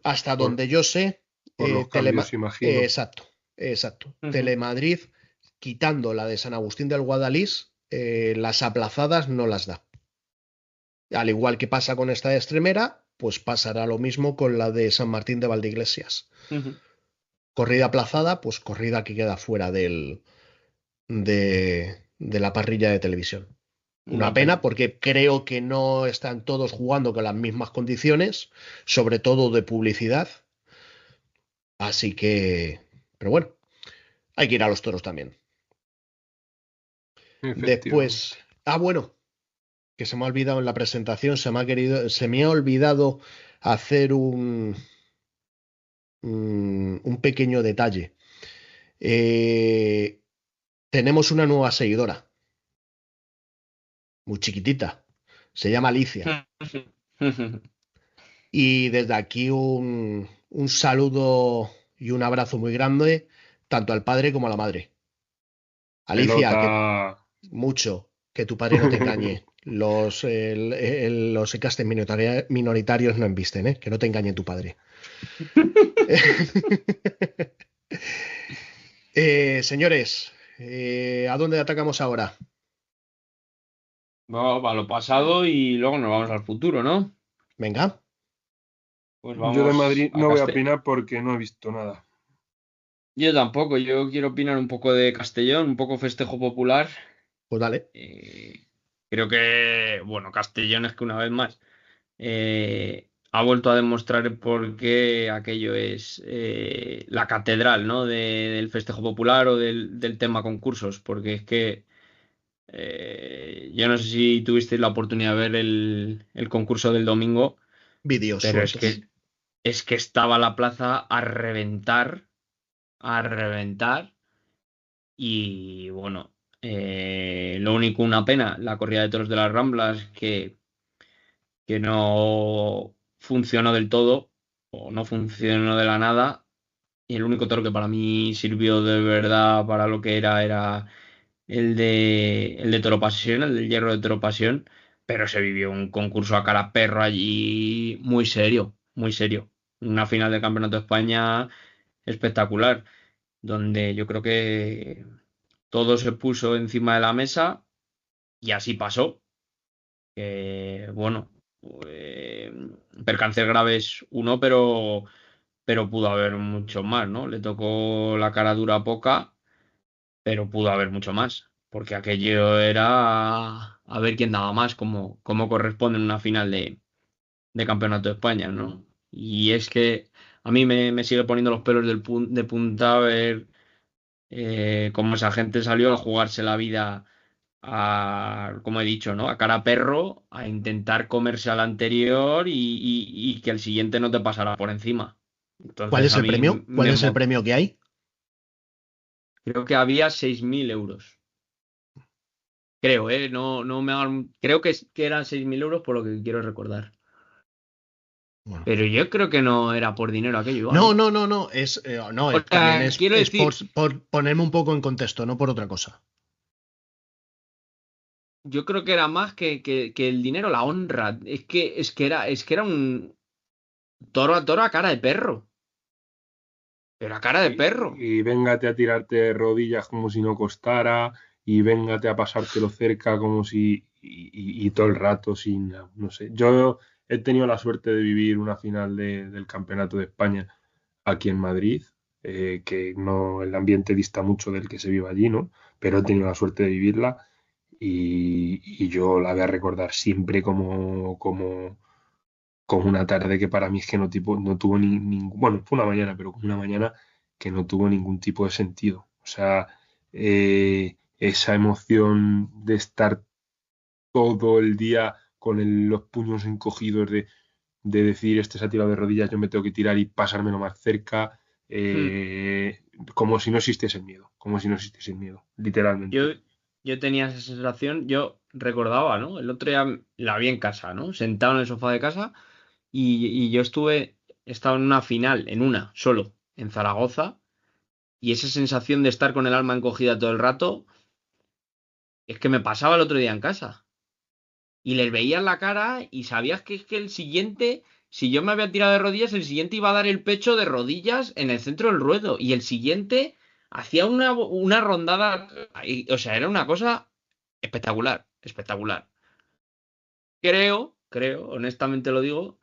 hasta Por, donde yo sé, por los cambios, imagino. exacto. Telemadrid, quitando la de San Agustín del Guadalís, las aplazadas no las da. Al igual que pasa con esta de Extremera, pues pasará lo mismo con la de San Martín de Valdeiglesias. Corrida aplazada, pues corrida que queda fuera de la parrilla de televisión. Una pena porque creo que no están todos jugando con las mismas condiciones, sobre todo de publicidad. Así que, pero bueno, hay que ir a los toros también. Efectivamente. Después, bueno, que se me ha olvidado en la presentación, se me ha olvidado hacer un pequeño detalle. Tenemos una nueva seguidora, muy chiquitita, se llama Alicia. Y desde aquí un saludo y un abrazo muy grande, tanto al padre como a la madre. Alicia, Pelota. que mucho, que tu padre no te engañe. Los ecastes minoritarios no embisten, ¿eh? Que no te engañe tu padre. Señores, ¿a dónde atacamos ahora? Vamos a lo pasado y luego nos vamos al futuro, ¿no? Venga, Pues Yo de vamos Madrid a no voy a Castellón. opinar porque no he visto nada. Yo tampoco, yo quiero opinar un poco de Castellón, un poco festejo popular. pues dale. Eh, Creo que, bueno, Castellón es que una vez más ha vuelto a demostrar por qué aquello es la catedral, ¿no? Del festejo popular o del tema concursos, porque es que yo no sé si tuvisteis la oportunidad de ver el concurso del domingo, Vídeos pero sueltos. es que estaba la plaza a reventar. Y bueno, lo único, una pena, la corrida de toros de las Ramblas, que no funcionó del todo, o no funcionó de la nada. Y el único toro que para mí sirvió de verdad para lo que era el de Toro Pasión, el del Hierro de Toro Pasión. Pero se vivió un concurso a cara perro allí muy serio, muy serio. Una final del Campeonato de España espectacular, donde yo creo que todo se puso encima de la mesa y así pasó. Bueno, eh, percances graves uno, pero pudo haber mucho más, ¿no? Le tocó la cara dura poca, pero pudo haber mucho más, porque aquello era a ver quién daba más, como corresponde en una final de Campeonato de España, ¿no? Y es que a mí me sigue poniendo los pelos de punta ver cómo esa gente salió a jugarse la vida como he dicho, ¿no? A cara perro, a intentar comerse al anterior y que el siguiente no te pasara por encima. ¿Cuál Entonces es a el mí premio? ¿Cuál es el premio que hay? creo que había 6.000 euros. Creo, ¿eh? No, no me hagan... Creo que eran 6.000 euros por lo que quiero recordar. Bueno. Pero yo creo que no era por dinero aquello igual, No, ¿eh? no, no, no. No, O también sea, quiero es decir, por ponerme un poco en contexto, no por otra cosa. yo creo que era más que el dinero, la honra. Es que era un toro a cara de perro. Pero a cara de perro. Y véngate a tirarte de rodillas como si no costara, y véngate a pasártelo cerca como si, y todo el rato sin, no sé. Yo he tenido la suerte de vivir una final del Campeonato de España aquí en Madrid, que no, el ambiente dista mucho del que se vive allí, ¿no? Pero he tenido la suerte de vivirla y yo la voy a recordar siempre como una tarde que para mí es que no tuvo ningún, bueno, fue una mañana, pero como una mañana que no tuvo ningún tipo de sentido. O sea, esa emoción de estar todo el día con los puños encogidos de decir, este se ha tirado de rodillas, yo me tengo que tirar y pasármelo más cerca, Hmm. como si no existiese el miedo, como si no existiese el miedo, Yo, literalmente. yo tenía esa sensación, yo recordaba, ¿no? El otro día la vi en casa, ¿no? Sentado en el sofá de casa y yo estaba en una final, en una, solo, en Zaragoza, y esa sensación de estar con el alma encogida todo el rato, es que me pasaba el otro día en casa. Y les veías la cara y sabías que es que el siguiente, si yo me había tirado de rodillas, el siguiente iba a dar el pecho de rodillas en el centro del ruedo. Y el siguiente hacía una rondada. O sea, era una cosa espectacular, espectacular. Honestamente lo digo,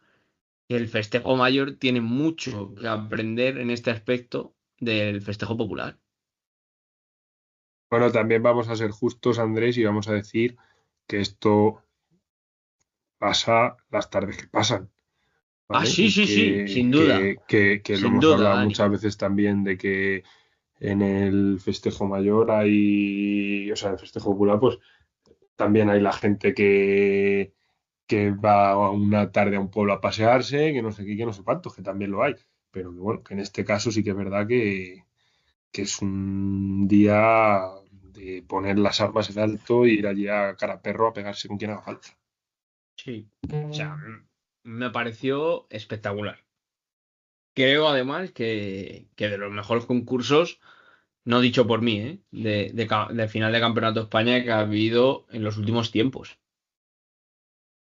que el festejo mayor tiene mucho que aprender en este aspecto del festejo popular. Bueno, también vamos a ser justos, Andrés, y vamos a decir que esto pasa las tardes que pasan. Ah, ¿Vale? sí, Y sí, sí, sin duda, que lo sin hemos duda, hablado Dani. muchas veces también de que en el festejo mayor hay, o sea, en el festejo popular, pues también hay la gente que va una tarde a un pueblo a pasearse, que no sé qué, que no sé cuántos, que también lo hay. Pero que bueno, que en este caso sí que es verdad que es un día de poner las armas en alto e ir allí a cara perro a pegarse con quien haga falta. Sí. O sea, me pareció espectacular. Creo además que de los mejores concursos, no dicho por mí, de final de Campeonato de España que ha habido en los últimos tiempos.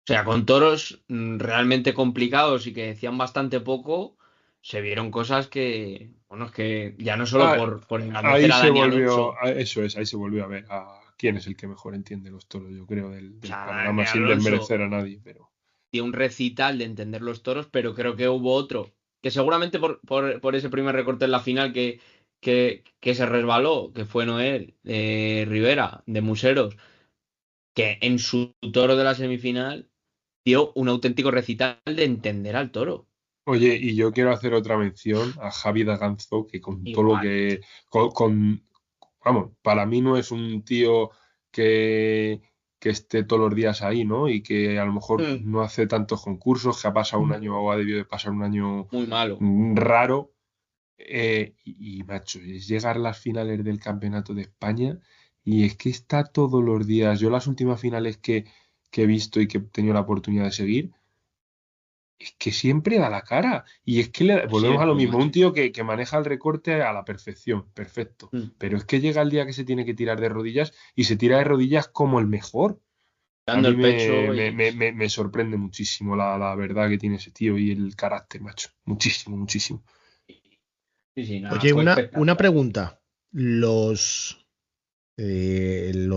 O sea, con toros realmente complicados y que decían bastante poco, se vieron cosas que, bueno, es que ya no solo Ah, por ahí engrandecer a se Dani volvió, Alonso, eso es, ahí se volvió a ver a quién es el que mejor entiende los toros, yo creo, o del sea, panorama, Dani sin Alonso desmerecer a nadie, pero dio un recital de entender los toros, pero creo que hubo otro, que seguramente por ese primer recorte en la final que se resbaló, que fue Noel Rivera, de Museros, que en su toro de la semifinal dio un auténtico recital de entender al toro. oye, y yo quiero hacer otra mención a Javi Daganzo, que con todo lo Igual. que, vamos, para mí no es un tío que, que esté todos los días ahí, ¿no? Y que a lo mejor Mm, no hace tantos concursos, que ha pasado un año o ha debido de pasar un año Muy malo. raro. Macho, es llegar a las finales del Campeonato de España y es que está todos los días. Yo las últimas finales que he visto y que he tenido la oportunidad de seguir, es que siempre da la cara. Y es que volvemos a lo Siempre, mismo, un macho. tío que maneja el recorte a la perfección, perfecto. Mm. Pero es que llega el día que se tiene que tirar de rodillas y se tira de rodillas como el mejor. A Dando mí el pecho y... me sorprende muchísimo la verdad que tiene ese tío y el carácter, macho. Muchísimo, muchísimo. Sí, sí, nada, Oye, fue una espectacular. pregunta. Lo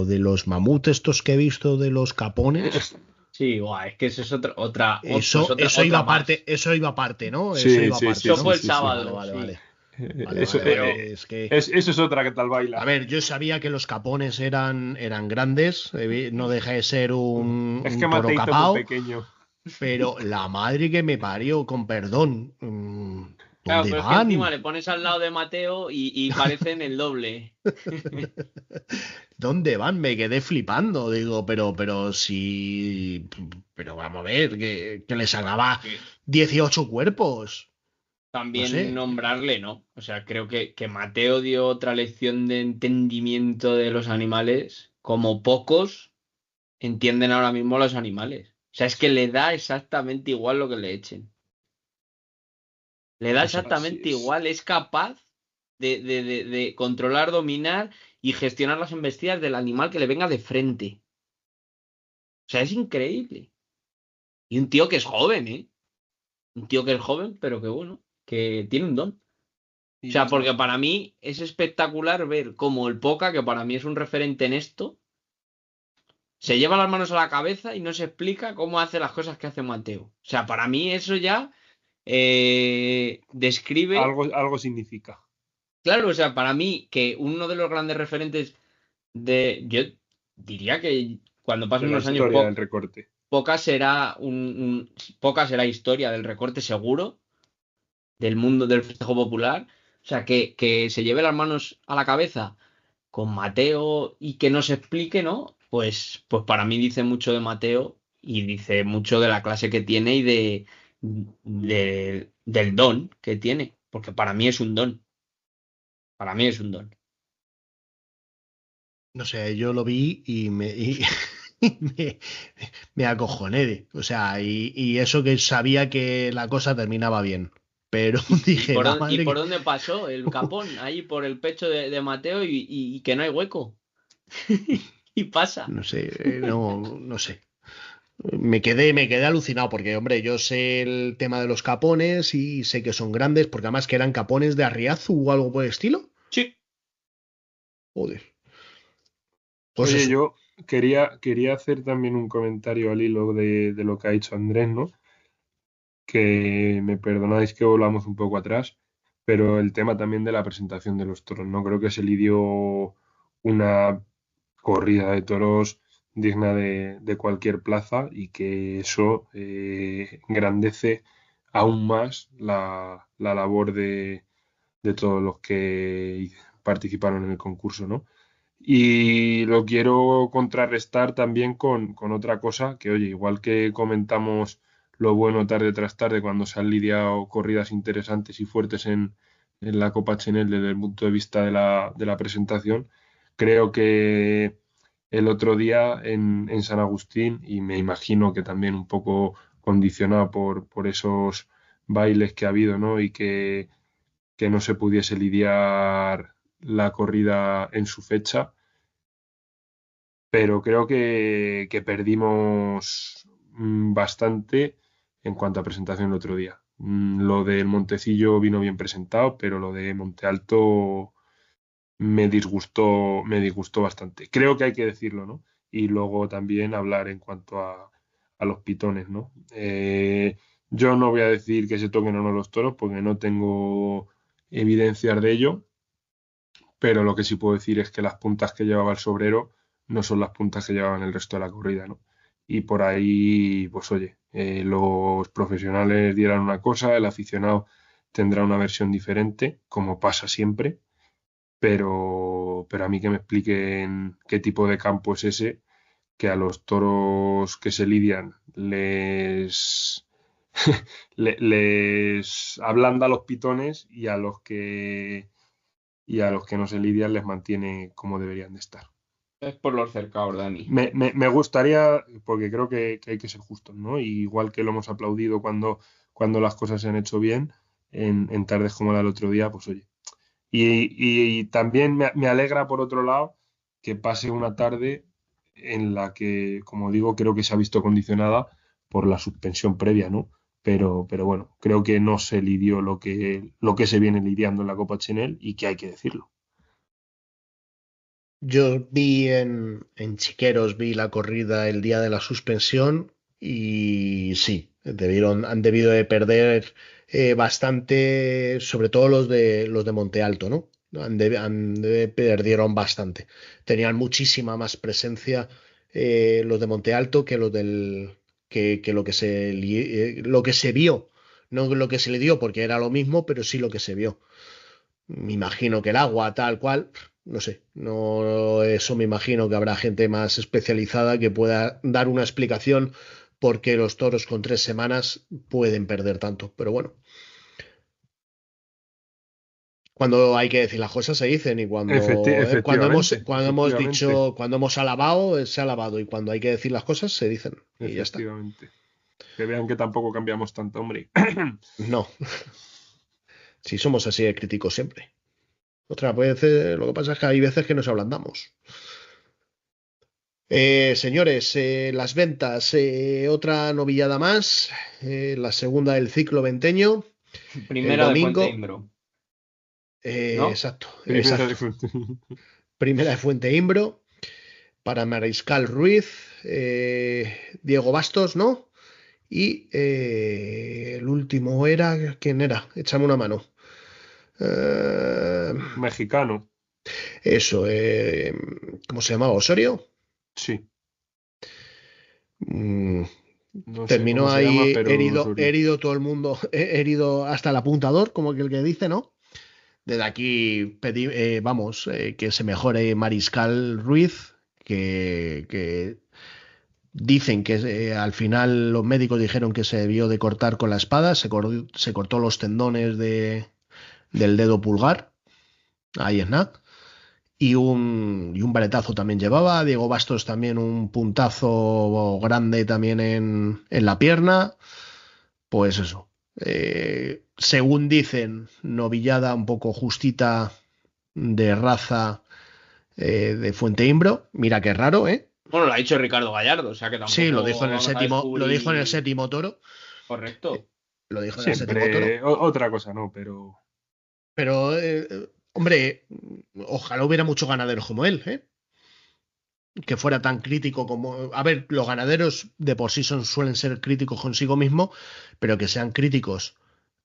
de los mamuts estos que he visto de los capones, Sí, guau, es que eso es pues eso, eso iba otra aparte, más. eso iba aparte, ¿no? Eso Sí, iba sí, aparte, sí, Eso ¿no? fue sí, el sí, sí. Vale, sábado, vale, sí. vale. Vale, Eso, vale, vale. Pero Es que, eso es otra que tal a baila. ver, yo sabía que los capones eran grandes, no deja de ser Es un que toro Mateito es muy capao, pequeño. pero la madre que me parió, con perdón, claro, ¿dónde pero es que encima van? le pones al lado de Mateo y parecen el doble. ¿Dónde van? Me quedé flipando. Digo, pero si. Pero vamos a ver, que les sacaba Que 18 cuerpos. No también sé. nombrarle, ¿no? O sea, creo que Mateo dio otra lección de entendimiento de los animales, como pocos entienden ahora mismo los animales. O sea, es que le da exactamente igual lo que le echen. Le da Pues así exactamente es. igual, es capaz de controlar, dominar y gestionar las embestidas del animal que le venga de frente. O sea, es increíble. Y un tío que es joven, ¿eh? Un tío que es joven, pero que bueno, que tiene un don. O sea, Y porque para mí es espectacular ver cómo el Poca, que para mí es un referente en esto, se lleva las manos a la cabeza y no se explica cómo hace las cosas que hace Mateo. O sea, para mí eso ya describe, algo significa. claro, o sea, para mí que uno de los grandes referentes yo diría que cuando De pasen la unos años, historia del recorte. poca será poca será historia del recorte seguro, del mundo del festejo popular. O sea, que se lleve las manos a la cabeza con Mateo y que no se explique, ¿no? Pues para mí dice mucho de Mateo y dice mucho de la clase que tiene y del don que tiene, porque para mí es un don, para mí es un don. No sé, yo lo vi y me acojoné. O sea, y eso que sabía que la cosa terminaba bien. Pero dije, la Y madre por que. dónde pasó el capón? Ahí por el pecho de Mateo y que no hay hueco. Y pasa. No sé, no sé. Me quedé alucinado porque, hombre, yo sé el tema de los capones y sé que son grandes, porque además que eran capones de Arriazu o algo por el estilo. Sí. Joder. Pues Oye, eso. yo quería hacer también un comentario al hilo de lo que ha dicho Andrés, ¿no? Que me perdonáis que volvamos un poco atrás, pero el tema también de la presentación de los toros, ¿no? Creo que se lidió una corrida de toros digna de cualquier plaza y que eso engrandece aún más la labor de todos los que participaron en el concurso, ¿no? Y lo quiero contrarrestar también con otra cosa, que oye, igual que comentamos lo bueno tarde tras tarde cuando se han lidiado corridas interesantes y fuertes en la Copa Chenel desde el punto de vista de la presentación, creo el otro día en San Agustín y me imagino que también un poco condicionado por esos bailes que ha habido, ¿no? Y que no se pudiese lidiar la corrida en su fecha, pero creo que perdimos bastante en cuanto a presentación el otro día. Lo del Montecillo vino bien presentado, pero lo de Monte Alto me disgustó bastante. Creo que hay que decirlo, ¿no? Y luego también hablar en cuanto a los pitones, ¿no? Yo no voy a decir que se toquen o no los toros porque no tengo evidencias de ello, pero lo que sí puedo decir es que las puntas que llevaba el sobrero no son las puntas que llevaban el resto de la corrida, ¿no? Y por ahí, pues oye, los profesionales dirán una cosa, el aficionado tendrá una versión diferente, como pasa siempre, pero a mí que me expliquen qué tipo de campo es ese, que a los toros que se lidian les ablanda los pitones y a los que no se lidian les mantiene como deberían de estar. Es por los cercados, Dani. Me gustaría, porque creo que hay que ser justos, ¿no? Y igual que lo hemos aplaudido cuando las cosas se han hecho bien, en tardes como la del otro día, pues oye. Y también me alegra, por otro lado, que pase una tarde en la que, como digo, creo que se ha visto condicionada por la suspensión previa, ¿no? Pero bueno, creo que no se lidió lo que se viene lidiando en la Copa Chenel y que hay que decirlo. Yo vi en Chiqueros, vi la corrida el día de la suspensión y sí, han debido de perder bastante, sobre todo los de Monte Alto, ¿no? Perdieron bastante. Tenían muchísima más presencia los de Monte Alto que los que lo que se vio. No lo que se le dio porque era lo mismo, pero sí lo que se vio. Me imagino que el agua, tal cual, no sé, no, eso me imagino que habrá gente más especializada que pueda dar una explicación por qué los toros con 3 semanas pueden perder tanto. Pero bueno, cuando hay que decir las cosas se dicen y Efectivamente, cuando hemos efectivamente, dicho, cuando hemos alabado, se ha alabado y cuando hay que decir las cosas se dicen y ya está. efectivamente. Que vean que tampoco cambiamos tanto, hombre. No, si somos así de críticos siempre. Otra vez, lo que pasa es que hay veces que nos ablandamos. Señores, las ventas, otra novillada más, la segunda del ciclo venteño, el Primera de Fuente domingo, Imbro, ¿no? exacto, Primera de exacto, primera de Fuente Imbro, para Mariscal Ruiz, Diego Bastos, ¿no? Y el último era, ¿quién era? Échame una mano. Eh, Mexicano, eso, ¿cómo se llamaba? ¿Osorio? sí. Mm, No sé cómo Terminó se llama, ahí pero herido, Osorio. herido todo el mundo, herido hasta el apuntador, como que el que dice, ¿no? Desde aquí vamos, que se mejore Mariscal Ruiz, que dicen que al final los médicos dijeron que se debió de cortar con la espada, se cortó los tendones del dedo pulgar, ahí es nada. Y un varetazo también llevaba. Diego Bastos también un puntazo grande también en la pierna. Pues eso. Según dicen, novillada un poco justita de raza de Fuente Imbro. Mira qué raro, ¿eh? Bueno, lo ha dicho Ricardo Gallardo, o sea que Sí, lo dijo tampoco en el vamos a séptimo, lo dijo en el descubrir. séptimo toro. Correcto. Lo dijo en el séptimo toro. Siempre, otra cosa no, pero Pero, hombre, ojalá hubiera muchos ganaderos como él, ¿eh? Que fuera tan crítico como... A ver, los ganaderos de por sí suelen ser críticos consigo mismo, pero que sean críticos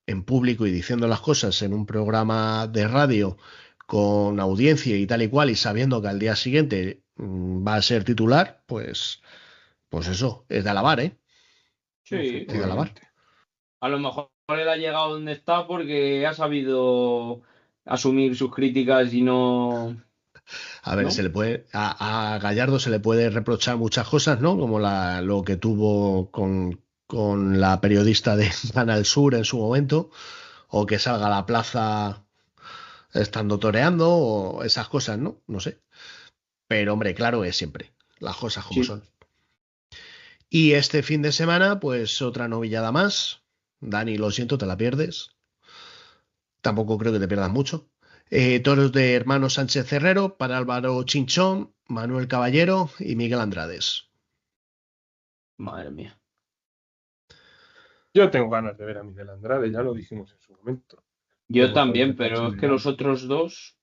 en público y diciendo las cosas en un programa de radio con audiencia y tal y cual y sabiendo que al día siguiente va a ser titular, pues eso, es de alabar, ¿eh? Sí. Es de alabar. efectivamente. A lo mejor él ha llegado donde está porque ha sabido asumir sus críticas y no. A ver, ¿No? a Gallardo se le puede reprochar muchas cosas, ¿no? Como lo que tuvo con la periodista de Canal Sur en su momento, o que salga a la plaza estando toreando, o esas cosas, ¿no? No sé. Pero, hombre, claro, es siempre. las cosas como Sí. son. Y este fin de semana, pues otra novillada más. Dani, lo siento, te la pierdes. Tampoco creo que te pierdas mucho. Toros de hermano Sánchez Herrero para Álvaro Chinchón, Manuel Caballero y Miguel Andrades. Madre mía. Yo tengo ganas de ver a Miguel Andrade, ya lo dijimos en su momento. Yo Por favor, también, que pero es que Leal. los otros dos,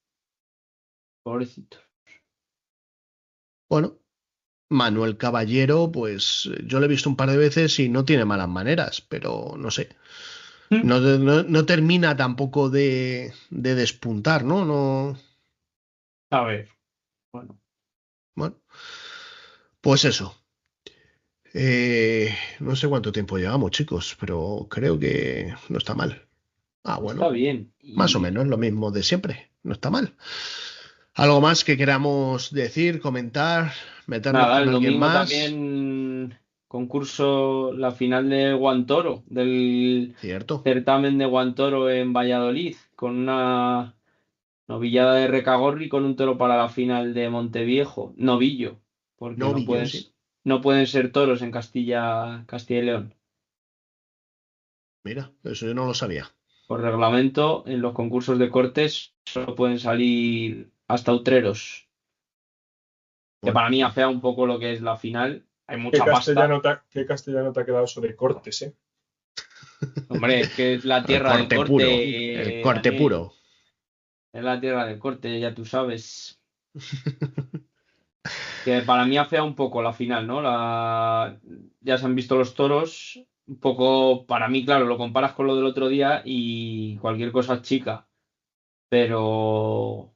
pobrecitos. Bueno, Manuel Caballero, pues yo lo he visto un par de veces y no tiene malas maneras, pero no sé. No termina tampoco de despuntar, ¿no? No. A ver, bueno. Bueno, pues eso. No sé cuánto tiempo llevamos, chicos, pero creo que no está mal. Ah, Está bueno, bien. más o Y menos lo mismo de siempre. No está mal. ¿Algo más que queramos decir, comentar, meternos nada, con el alguien domingo más? también concurso, la final de Guantoro, del Cierto. certamen de Guantoro en Valladolid, con una novillada de Recagorri con un toro para la final de Monteviejo, novillo, porque Novillo, sí. no pueden ser toros en Castilla y León. Mira, eso yo no lo sabía. Por reglamento, en los concursos de cortes solo pueden salir hasta utreros, que Bueno, para mí afea un poco lo que es la final. Hay ¿Qué mucha pasta. castellano qué castellano te ha quedado eso de cortes, eh? Hombre, es que es la el tierra del corte puro, el corte, corte Daniel. puro. Es la tierra del corte, ya tú sabes. Que para mí afea un poco la final, ¿no? Ya se han visto los toros. Un poco, para mí, claro, lo comparas con lo del otro día y cualquier cosa es chica. Pero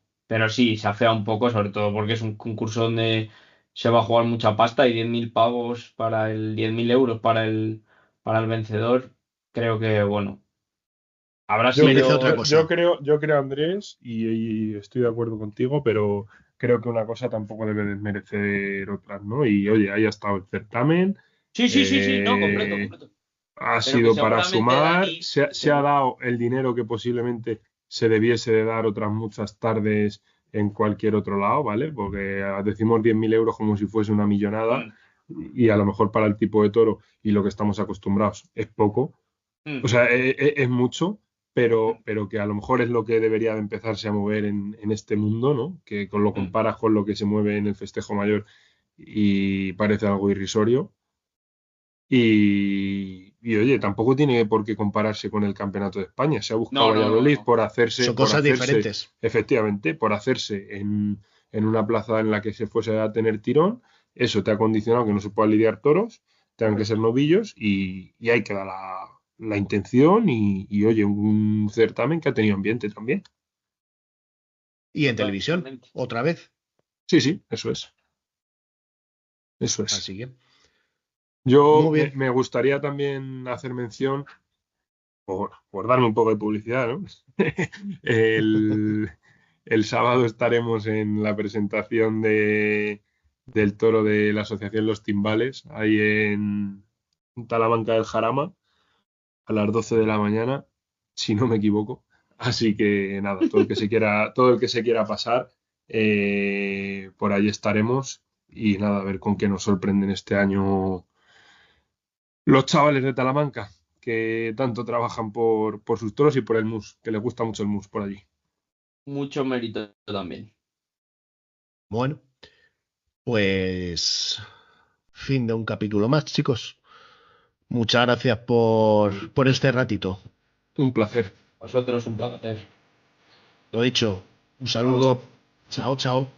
sí, se afea un poco, sobre todo porque es un concurso donde se va a jugar mucha pasta y 10.000 pavos para 10.000 euros para el vencedor. Creo que, bueno, habrá Yo Merece creo, otra sido. cosa. yo creo, Andrés, y estoy de acuerdo contigo, pero creo que una cosa tampoco debe desmerecer otras, ¿no? Y oye, ahí ha estado el certamen, Sí, sí, sí, sí, no, completo, eh, completo. ha Pero que sido para seguramente sumar, Dani. se ha dado el dinero que posiblemente se debiese de dar otras muchas tardes en cualquier otro lado, ¿vale? Porque decimos 10.000 euros como si fuese una millonada Mm, y a lo mejor para el tipo de toro y lo que estamos acostumbrados es poco. O mm, sea, es mucho, mm, pero que a lo mejor es lo que debería de empezarse a mover en este mundo, ¿no? Que con lo mm, comparas con lo que se mueve en el festejo mayor y parece algo irrisorio. Y oye, tampoco tiene por qué compararse con el Campeonato de España. Se ha buscado no, no, no, Valladolid no. Son cosas diferentes. efectivamente, por hacerse en una plaza en la que se fuese a tener tirón. Eso te ha condicionado que no se puedan lidiar toros, tengan que ser novillos y ahí queda la intención y, oye, un certamen que ha tenido ambiente también. Y en televisión, Totalmente. otra vez. Sí, sí, eso es. Eso es. Así que, Yo muy bien. me gustaría también hacer mención por darme un poco de publicidad, ¿no? El, el sábado estaremos en la presentación del toro de la Asociación Los Timbales, ahí en Talamanca del Jarama, a las 12 de la mañana, si no me equivoco. Así que nada, todo el que se quiera pasar, por ahí estaremos. Y nada, a ver con qué nos sorprenden este año los chavales de Talamanca, que tanto trabajan por sus toros y por el mus, que les gusta mucho el mus por allí. Mucho mérito también. Bueno, pues fin de un capítulo más, chicos. Muchas gracias por este ratito. Un placer. Vosotros un placer. Lo dicho, un saludo. Chao, chao.